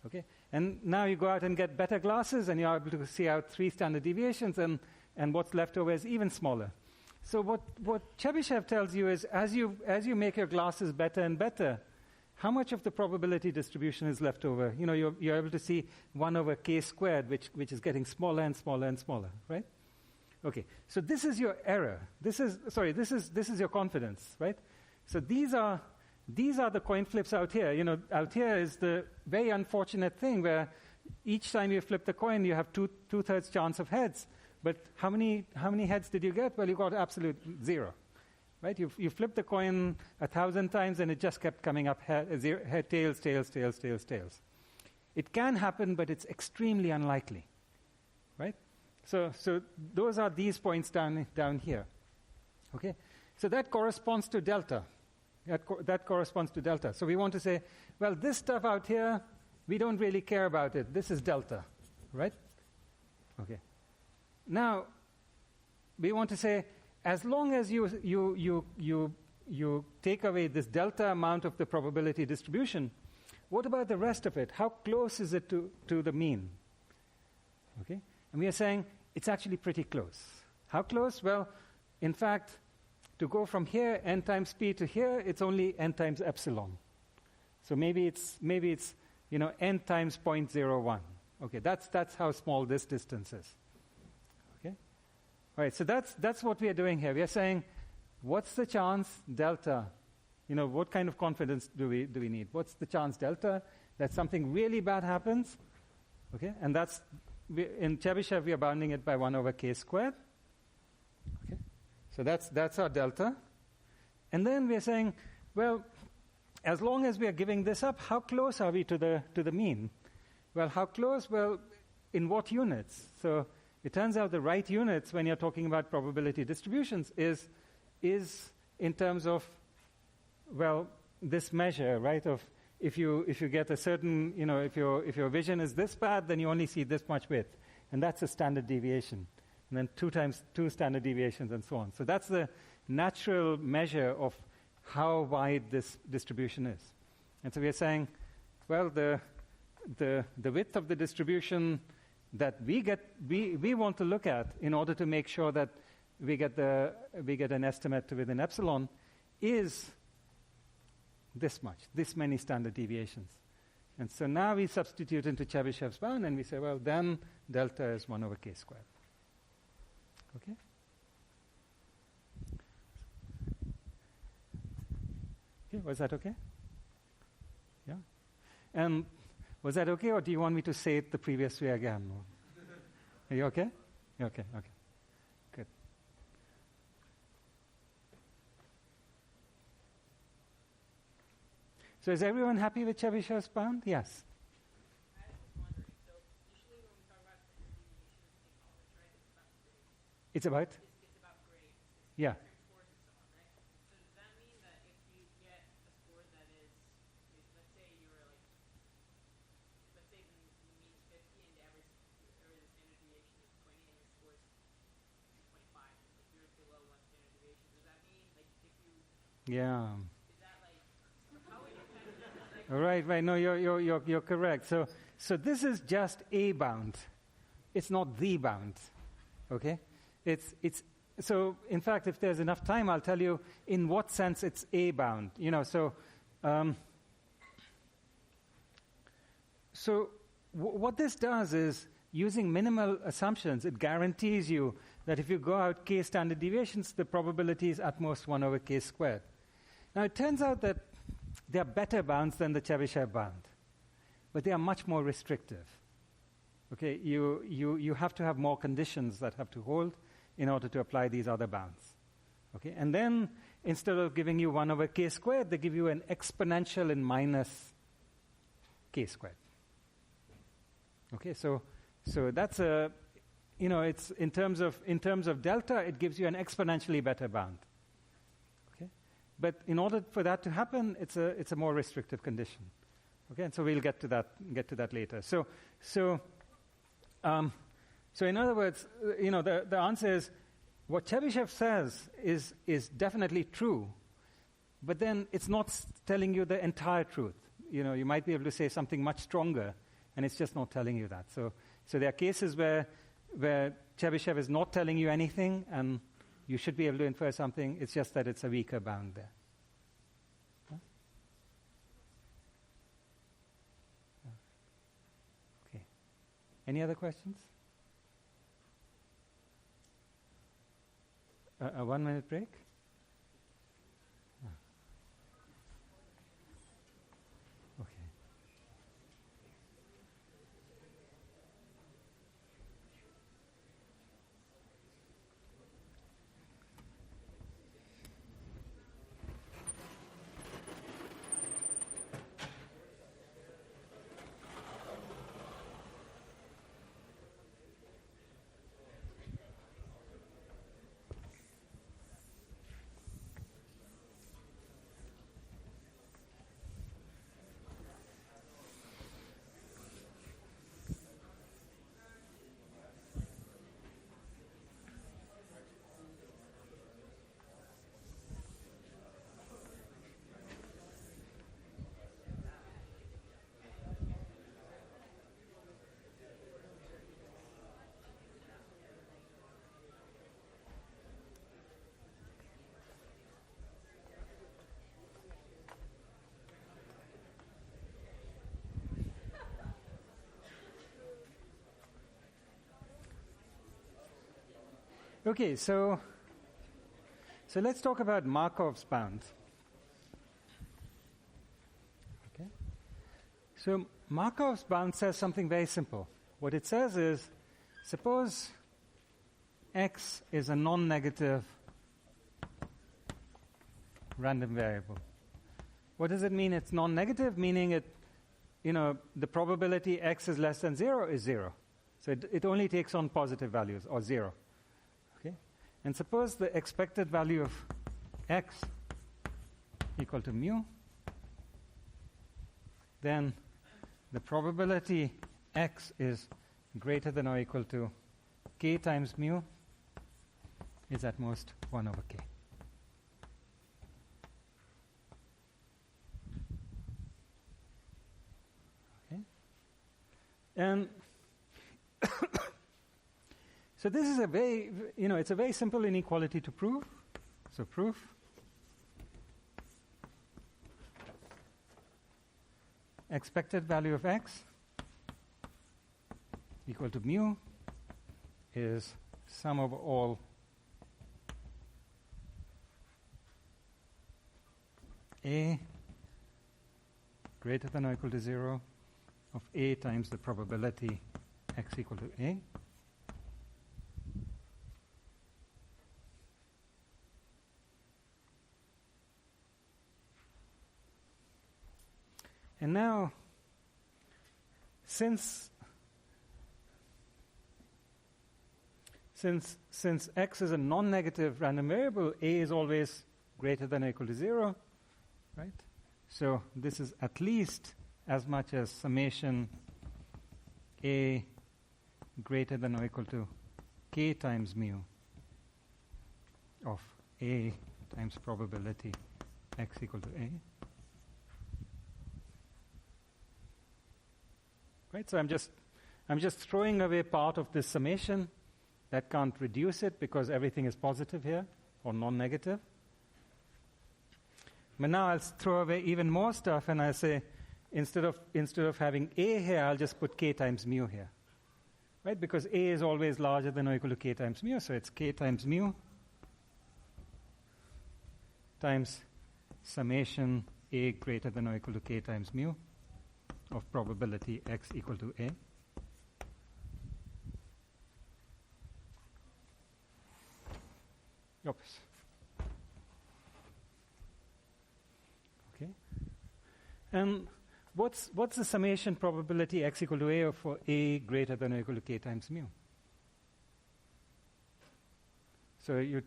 Okay? And now you go out and get better glasses, and you're able to see out 3 standard deviations, and what's left over is even smaller. So what Chebyshev tells you is, as you make your glasses better and better, how much of the probability distribution is left over? You're able to see 1 over k squared, which is getting smaller and smaller and smaller, right? Okay, so this is your error. This is your confidence, right? So these are the coin flips out here. Out here is the very unfortunate thing where each time you flip the coin, you have two-thirds chance of heads. But how many heads did you get? Well, you got absolute 0, right? You flipped the coin 1,000 times, and it just kept coming up tails. It can happen, but it's extremely unlikely, right? So those are these points down here, okay? So that corresponds to delta. That corresponds to delta. So we want to say, well, this stuff out here, we don't really care about it. This is delta, right? Okay. Now, we want to say, as long as you take away this delta amount of the probability distribution, what about the rest of it? How close is it to the mean? Okay? And we are saying it's actually pretty close. How close? Well, in fact, to go from here, n times p, to here, it's only n times epsilon. So maybe it's n times 0.01. Okay, that's how small this distance is. Okay? All right, so that's what we are doing here. We are saying, what's the chance delta? What kind of confidence do we need? What's the chance delta that something really bad happens? Okay, and in Chebyshev, we are bounding it by 1 over k squared. Okay, so that's our delta. And then we are saying, well, as long as we are giving this up, how close are we to the mean? Well, how close? Well, in what units? So it turns out the right units when you're talking about probability distributions is in terms of, well, this measure, right? Of if you get a certain, if your vision is this bad, then you only see this much width, and that's a standard deviation, and then 2 times 2 standard deviations, and so on. So that's the natural measure of how wide this distribution is. And so we are saying, well, the width of the distribution that we want to look at in order to make sure that we get an estimate within epsilon is this much, this many standard deviations. And so now we substitute into Chebyshev's bound, and we say, well, then delta is 1 over k squared. Okay? Okay, was that okay? Yeah? And was that okay, or do you want me to say it the previous way again? Are you okay? Okay. Good. So is everyone happy with Chebyshev's bound? Yes. I was wondering, so usually when we talk about standard deviations in college, right, it's about grades. It's about? It's about grades. Yeah. Scores and so on, right? So does that mean that if you get a score that is let's say you were like, let's say the mean is 50 and the average or the standard deviation is 20 and your score is 25, like you're below one standard deviation, does that mean like if you Yeah. is that like how would you kind of like All right. No, you're correct. So this is just a bound. It's not the bound. Okay? It's so in fact, if there's enough time, I'll tell you in what sense it's a bound. What this does is, using minimal assumptions, it guarantees you that if you go out k standard deviations, the probability is at most 1 over k squared. Now, it turns out that they are better bounds than the Chebyshev bound, but they are much more restrictive. Okay, you have to have more conditions that have to hold in order to apply these other bounds. Okay, and then instead of giving you 1 over k squared, they give you an exponential in minus k squared. Okay, so that's it's in terms of delta, it gives you an exponentially better bound. Okay, but in order for that to happen, it's a more restrictive condition. Okay, and so we'll get to that later. So in other words, the answer is what Chebyshev says is definitely true, but then it's not telling you the entire truth. You might be able to say something much stronger, and it's just not telling you that. So there are cases where Chebyshev is not telling you anything, and you should be able to infer something. It's just that it's a weaker bound there. Huh? Okay. Any other questions? A 1 minute break? Okay. Okay, so let's talk about Markov's bound. Okay. So Markov's bound says something very simple. What it says is, suppose x is a non-negative random variable. What does it mean it's non-negative? Meaning the probability x is less than 0 is 0. So it only takes on positive values, or 0. And suppose the expected value of x equal to mu, then the probability x is greater than or equal to k times mu is at most 1 over k. Okay? And so this is it's a very simple inequality to prove. So proof expected value of x equal to mu is sum of all a greater than or equal to 0 of a times the probability x equal to a. And now, since x is a non-negative random variable, a is always greater than or equal to 0, right? So this is at least as much as summation a greater than or equal to k times mu of a times probability x equal to a. Right? So I'm just throwing away part of this summation. That can't reduce it because everything is positive here, or non-negative. But now I'll throw away even more stuff, and I'll say, instead of having a here, I'll just put k times mu here. Right? Because a is always larger than or equal to k times mu, so it's k times mu times summation a greater than or equal to k times mu of probability x equal to a. Oops. Okay. And what's the summation probability x equal to a for a greater than or equal to k times mu? So you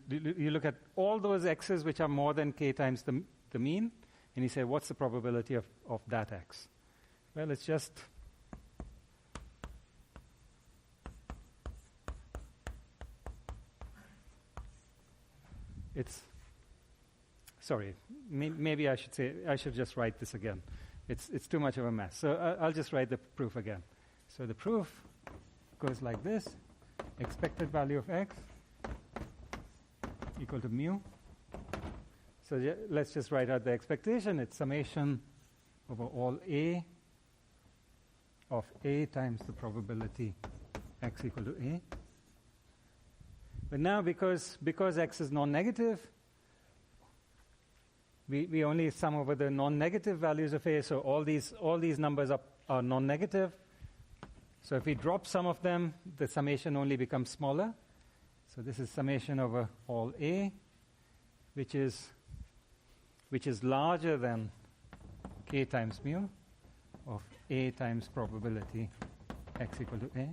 look at all those x's which are more than k times the mean, and you say, what's the probability of that x? Well, it's just maybe I should just write this again. It's too much of a mess. So I'll just write the proof again. So the proof goes like this. Expected value of x equal to mu. So let's just write out the expectation. It's summation over all A of A times the probability x equal to A. But now because x is non-negative, we only sum over the non-negative values of A, so all these numbers are non-negative. So if we drop some of them, the summation only becomes smaller. So this is summation over all A, which is larger than k times mu of A times probability x equal to A.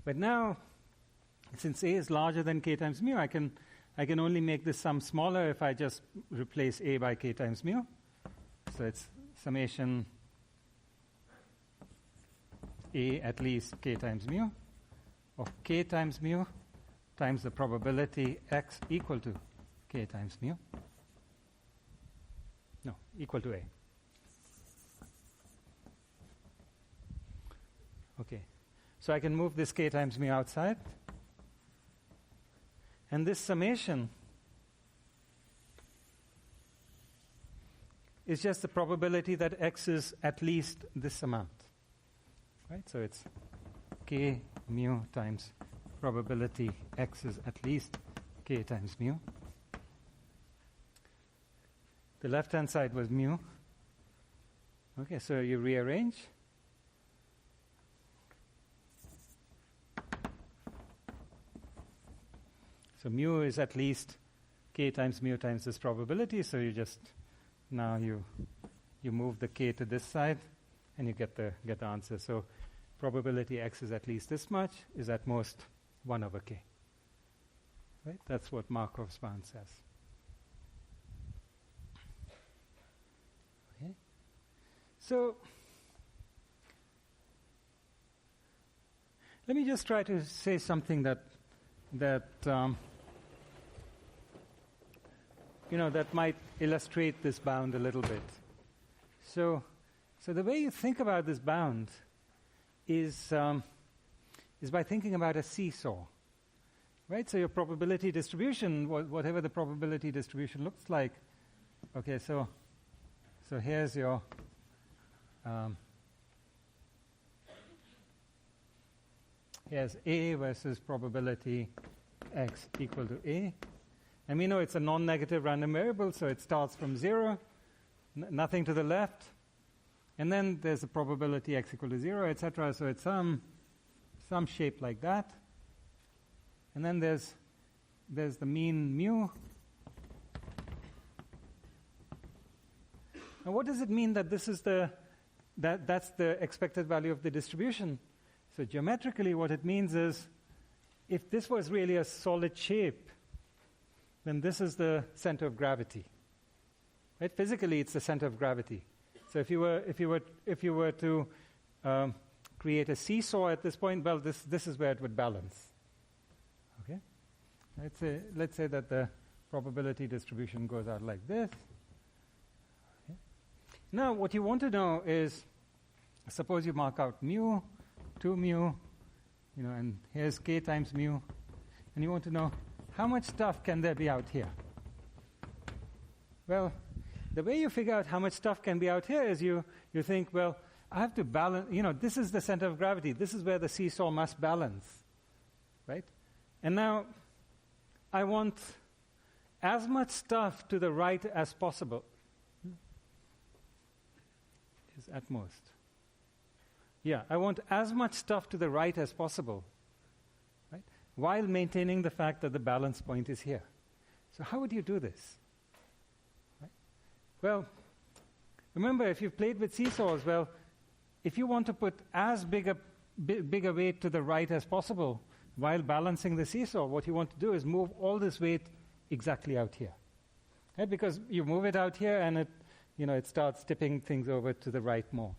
But now, since A is larger than k times mu, I can only make this sum smaller if I just replace A by k times mu. So it's summation A at least k times mu of k times mu times the probability x equal to k times mu. No, equal to A. Okay. So I can move this k times mu outside. And this summation is just the probability that x is at least this amount. Right? So it's k mu times probability x is at least k times mu. The left-hand side was mu. Okay, so you rearrange. So mu is at least k times mu times this probability. So you just now you move the k to this side, and you get the answer. So probability x is at least this much is at most 1 over k. Right? That's what Markov's bound says. Okay. So let me just try to say something that might illustrate this bound a little bit. So the way you think about this bound is by thinking about a seesaw, right? So your probability distribution, whatever the probability distribution looks like. Okay, so here's your here's A versus probability x equal to A. And we know it's a non-negative random variable, so it starts from 0, nothing to the left. And then there's a probability x equal to 0, etc. So it's some shape like that. And then there's the mean mu. Now what does it mean that this is that's the expected value of the distribution? So geometrically what it means is if this was really a solid shape, then this is the center of gravity. Right? Physically, it's the center of gravity. So if you were to create a seesaw at this point, well, this is where it would balance. Okay. Let's say that the probability distribution goes out like this. Okay. Now, what you want to know is, suppose you mark out mu, 2 mu, and here's k times mu, and you want to know how much stuff can there be out here? Well, the way you figure out how much stuff can be out here is you think, well, I have to balance, this is the center of gravity. This is where the seesaw must balance, right? And now I want as much stuff to the right as possible. Is at most. Yeah, I want as much stuff to the right as possible, right? While maintaining the fact that the balance point is here. So how would you do this? Right? Well, remember, if you've played with seesaws, well, if you want to put as big a weight to the right as possible while balancing the seesaw, what you want to do is move all this weight exactly out here. Right? Because you move it out here and it starts tipping things over to the right more.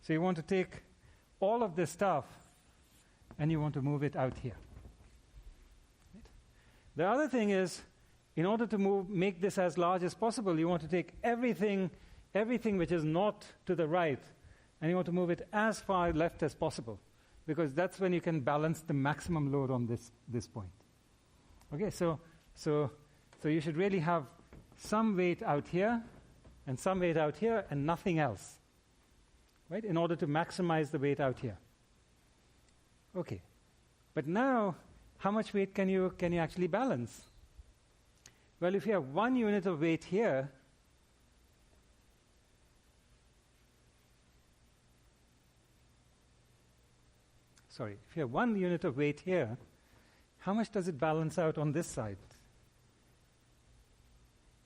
So you want to take all of this stuff and you want to move it out here. Right? The other thing is, in order to make this as large as possible, you want to take everything which is not to the right, and you want to move it as far left as possible, because that's when you can balance the maximum load on this point. Okay, so So you should really have some weight out here and some weight out here and nothing else, right, in order to maximize the weight out here. Okay. But now, how much weight can you actually balance? Well, if you have 1 unit of weight here, if you have 1 unit of weight here, how much does it balance out on this side?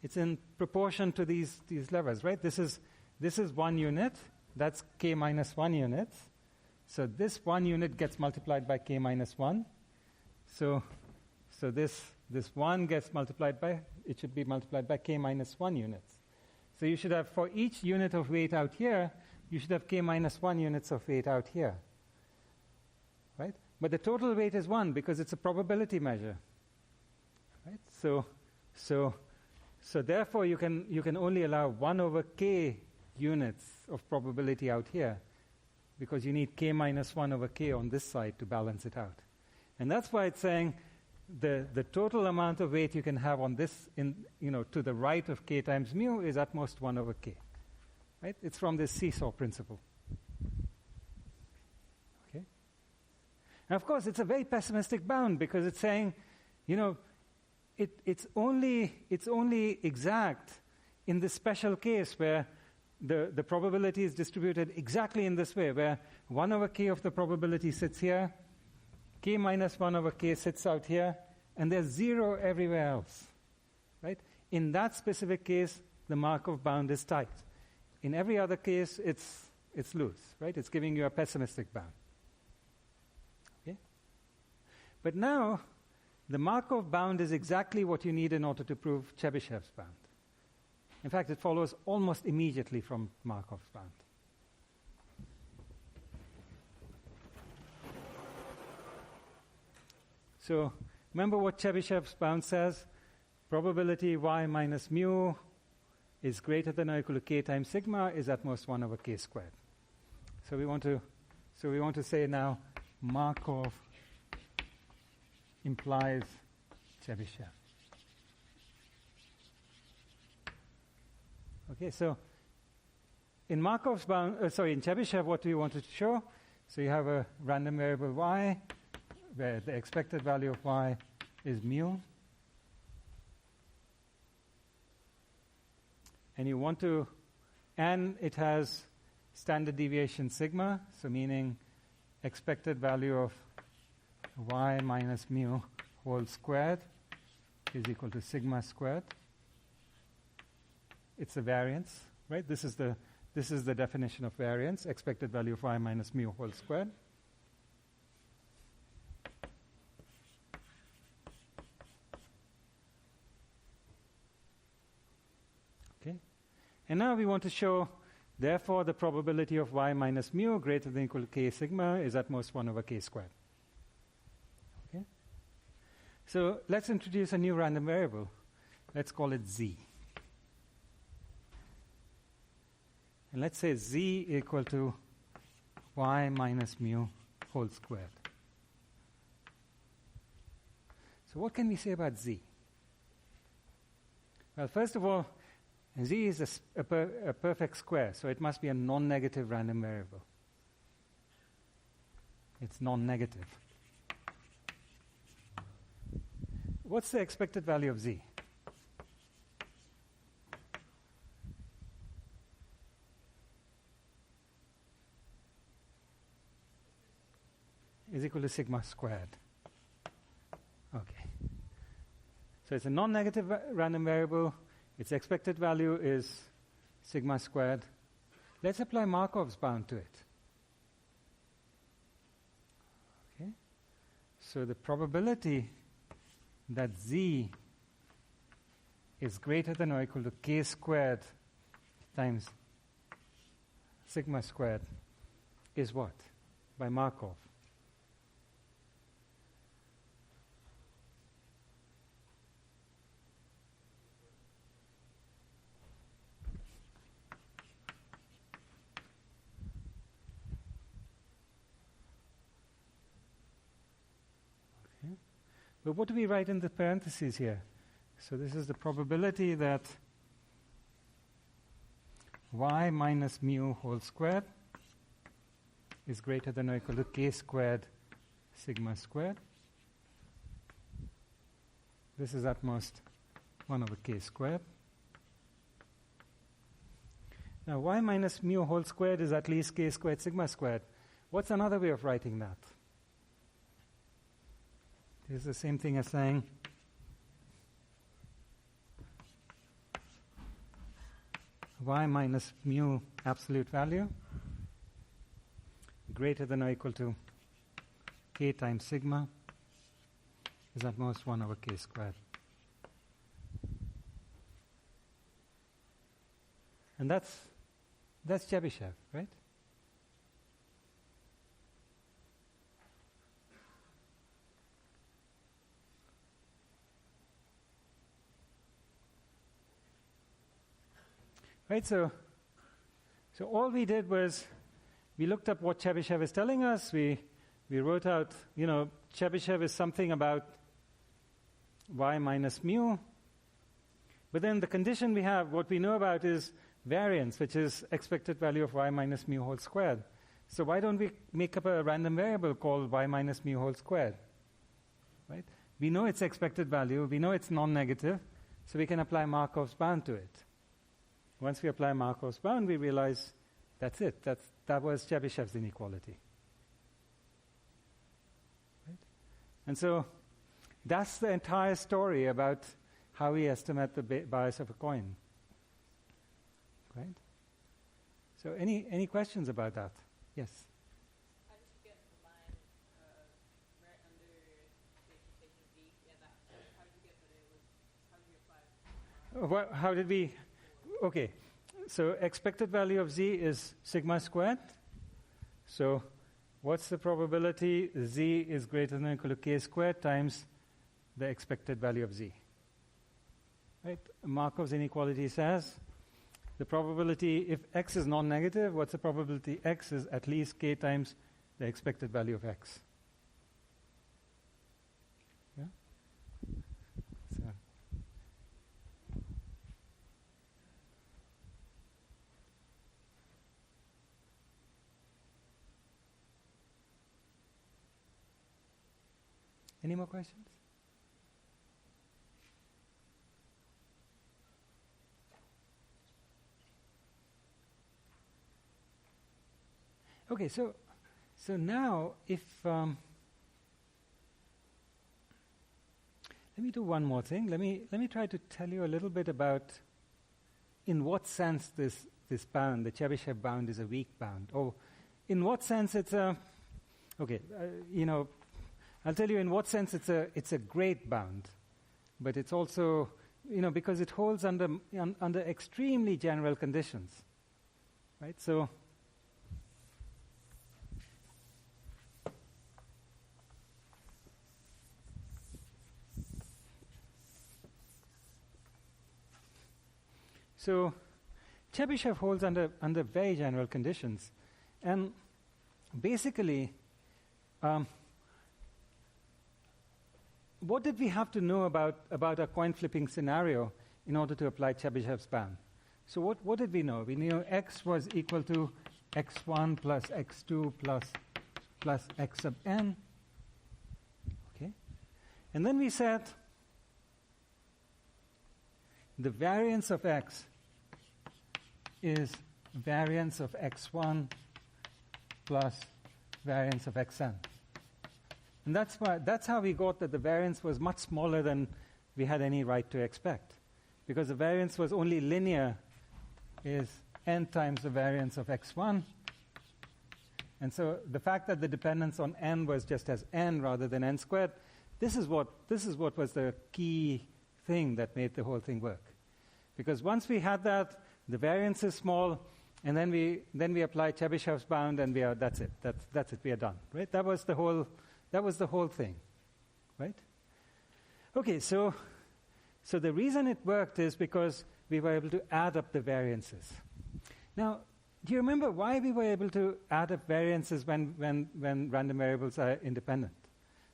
It's in proportion to these levers, right? This is 1 unit. That's k minus 1 units. So this 1 unit gets multiplied by k minus 1. So this 1 gets multiplied by, it should be multiplied by k minus 1 units. So you should have, for each unit of weight out here, you should have k minus 1 units of weight out here. Right? But the total weight is 1 because it's a probability measure. Right? So therefore you can only allow 1 over k units of probability out here because you need k minus 1 over k on this side to balance it out. And that's why it's saying the total amount of weight you can have on this, to the right of k times mu is at most 1 over k. Right? It's from this seesaw principle. Okay? And of course, it's a very pessimistic bound because it's saying, it's only exact in this special case where the probability is distributed exactly in this way, where 1 over k of the probability sits here, k minus 1 over k sits out here, and there's 0 everywhere else. Right? In that specific case, the Markov bound is tight. In every other case, it's loose. Right? It's giving you a pessimistic bound. Okay? But now, the Markov bound is exactly what you need in order to prove Chebyshev's bound. In fact, it follows almost immediately from Markov's bound. So remember what Chebyshev's bound says? Probability y minus mu is greater than or equal to k times sigma is at most 1 over k squared. So we want to say now Markov implies Chebyshev. Okay, so in Markov's bound, in Chebyshev, what do you want to show? So you have a random variable y, where the expected value of y is mu. And you want to, and it has standard deviation sigma, so meaning expected value of y minus mu whole squared is equal to sigma squared. It's the variance, right? This is the definition of variance, expected value of y minus mu whole squared. Okay. And now we want to show, therefore, the probability of y minus mu greater than or equal to k sigma is at most 1 over k squared. Okay. So let's introduce a new random variable. Let's call it z. And let's say z equal to y minus mu whole squared. So what can we say about z? Well, first of all, z is a perfect square, so it must be a non-negative random variable. It's non-negative. What's the expected value of z? Is equal to sigma squared. Okay. So it's a non-negative random variable. Its expected value is sigma squared. Let's apply Markov's bound to it. Okay. So the probability that z is greater than or equal to k squared times sigma squared is what? By Markov. But what do we write in the parentheses here? So this is the probability that y minus mu whole squared is greater than or equal to k squared sigma squared. This is at most 1 over k squared. Now y minus mu whole squared is at least k squared sigma squared. What's another way of writing that? It's the same thing as saying y minus mu absolute value greater than or equal to k times sigma is at most 1 over k squared. And that's Chebyshev, right? Right, so all we did was we looked up what Chebyshev is telling us. We wrote out, Chebyshev is something about y minus mu. But then the condition we have, what we know about is variance, which is expected value of y minus mu whole squared. So why don't we make up a random variable called y minus mu whole squared? Right? We know its expected value. We know it's non-negative. So we can apply Markov's bound to it. Once we apply Markov's bound, we realize that's it. That was Chebyshev's inequality. Right? And so that's the entire story about how we estimate the bias of a coin. Right? So any questions about that? Yes? How did you get the line right under the equation V? Yeah, that. How did you get that it was, how did you apply? How did we... Okay, so expected value of z is sigma squared. So what's the probability z is greater than or equal to k squared times the expected value of z? Right? Markov's inequality says the probability, if x is non-negative, what's the probability x is at least k times the expected value of x? Yeah? So any more questions? Okay, so now if let me do one more thing. Let me try to tell you a little bit about in what sense this bound, the Chebyshev bound, is a weak bound, or in what sense it's a I'll tell you in what sense it's a great bound, but it's also because it holds under extremely general conditions, right? So Chebyshev holds under very general conditions, and basically, what did we have to know about a coin flipping scenario in order to apply Chebyshev's bound? So what did we know? We knew x was equal to x1 plus x2 plus x sub n. Okay, and then we said the variance of x is variance of x1 plus variance of xn. And that's how we got that the variance was much smaller than we had any right to expect. Because the variance was only linear, is n times the variance of x1. And so the fact that the dependence on n was just as n rather than n squared, this is what was the key thing that made the whole thing work. Because once we had that, the variance is small, and then we apply Chebyshev's bound, and that's it. That's it. We are done. Right? That was the whole thing. Right? Okay. So the reason it worked is because we were able to add up the variances. Now, do you remember why we were able to add up variances when random variables are independent?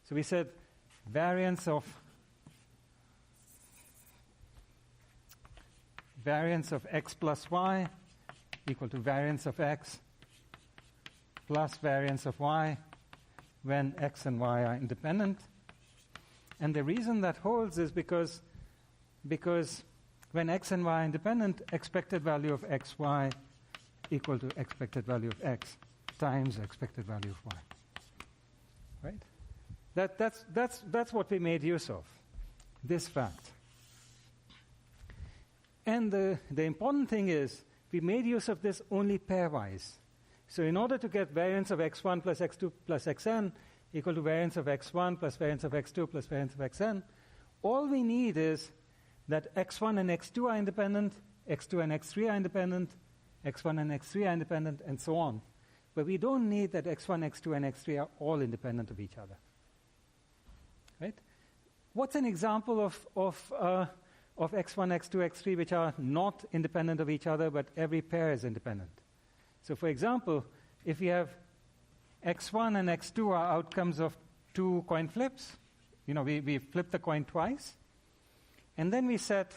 So we said variance of x1 plus x2 plus x sub n. Okay? And then we said variance of x1 plus x2 plus x sub n. And that's why that's how we got that the variance was much smaller than we had any right to expect. Because the variance was only linear, is n times the variance of x1. And so the fact that the dependence on n was just as n rather than n squared, this is what was the key thing that made the whole thing work. Because once we had that, the variance is small, and then we apply Chebyshev's bound, and that's it. That's it. We are done. Right? Okay, so the reason it worked is because we were able to add up the variances. Now, do you remember why we were able to add up variances when random variables are independent? So we said variance of variance of x plus y equal to variance of x plus variance of y when x and y are independent. And the reason that holds is because when x and y are independent, expected value of xy equal to expected value of x times expected value of y. Right? That's what we made use of, this fact. And the important thing is, we made use of this only pairwise. So in order to get variance of x1 plus x2 plus xn equal to variance of x1 plus variance of x2 plus variance of xn, all we need is that x1 and x2 are independent, x2 and x3 are independent, x1 and x3 are independent, and so on. But we don't need that x1, x2, and x3 are all independent of each other. Right? What's an example of x1, x2, x3 which are not independent of each other, but every pair is independent? So for example, if we have x1 and x2 are outcomes of two coin flips, we flip the coin twice, and then we set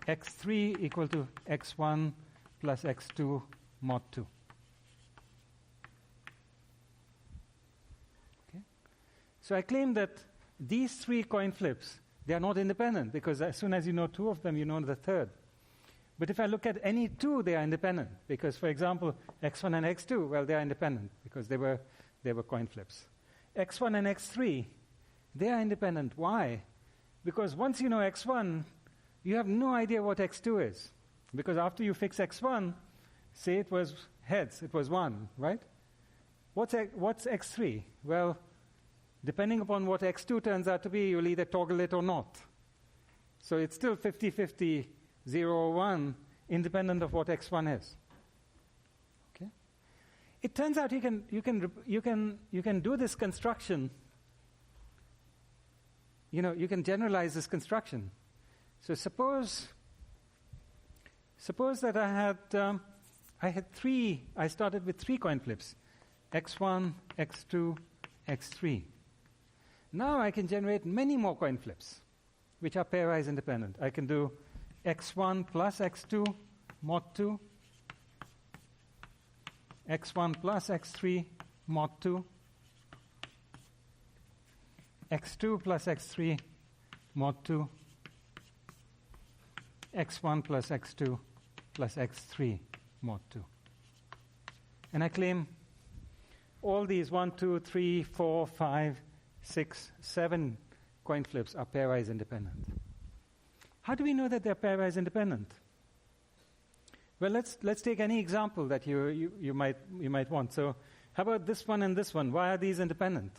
x3 equal to x1 plus x2 mod 2. Okay? So I claim that these three coin flips, they are not independent, because as soon as you know two of them, you know the third. But if I look at any two, they are independent, because, for example, x1 and x2, well, they are independent, because they were coin flips. x1 and x3, they are independent. Why? Because once you know x1, you have no idea what x2 is. Because after you fix x1, say it was heads, it was 1, right? What's x3? Well, depending upon what x2 turns out to be, you'll either toggle it or not. So it's still 50-50, 0 or 1, independent of what x1 is. Okay? It turns out you can do this construction. You can generalize this construction. So suppose that I started with three coin flips, x1, x2, x3. Now I can generate many more coin flips, which are pairwise independent. I can do x1 plus x2 mod 2, x1 plus x3 mod 2, x2 plus x3 mod 2, x1 plus x2 plus x3 mod 2. And I claim all these 1, 2, 3, 4, 5, 6, 7 coin flips are pairwise independent. How do we know that they're pairwise independent? Well, let's take any example that you might want. So how about this one and this one? Why are these independent?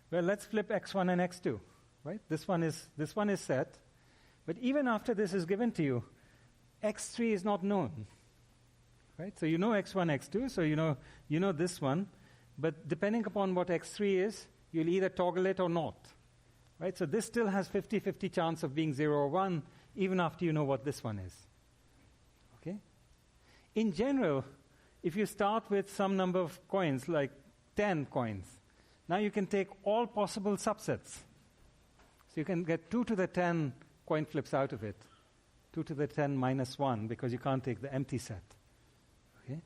Well, let's flip x1 and x2. Right? This one is set, but even after this is given to you, x3 is not known. Right? So you know x1, x2, so you know this one, but depending upon what x3 is, you'll either toggle it or not. Right? So this still has 50-50 chance of being 0 or 1, even after you know what this one is. Okay? In general, if you start with some number of coins, like 10 coins, now you can take all possible subsets. So you can get 2 to the 10 coin flips out of it. 2 to the 10 minus 1, because you can't take the empty set. Okay?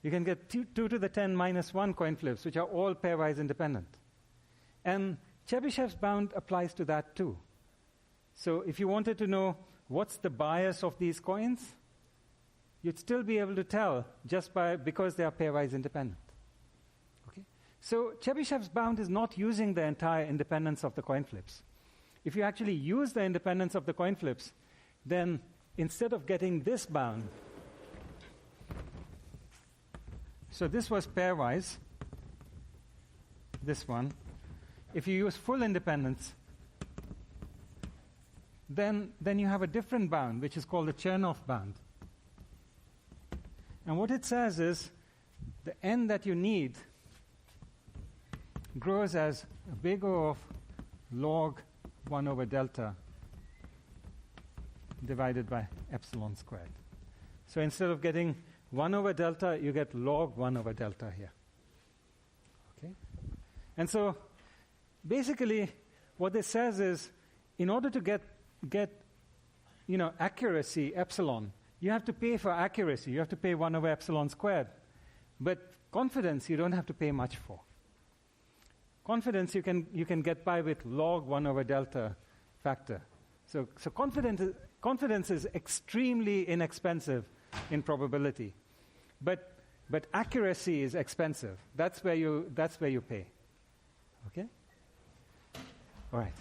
You can get 2 to the 10 minus 1 coin flips, which are all pairwise independent. And Chebyshev's bound applies to that too. So if you wanted to know what's the bias of these coins, you'd still be able to tell just because they are pairwise independent. Okay? So Chebyshev's bound is not using the entire independence of the coin flips. If you actually use the independence of the coin flips, then instead of getting this bound, so this was pairwise, this one. If you use full independence, then you have a different bound, which is called the Chernoff bound. And what it says is the n that you need grows as a big O of log 1 over delta divided by epsilon squared. So instead of getting 1 over delta, you get log 1 over delta here. Okay? And so basically what this says is, in order to get accuracy, epsilon. You have to pay for accuracy. You have to pay 1 over epsilon squared. But confidence, you don't have to pay much for. Confidence, you can get by with log 1 over delta factor. So confidence is extremely inexpensive in probability. But accuracy is expensive. That's where you pay. Okay? All right.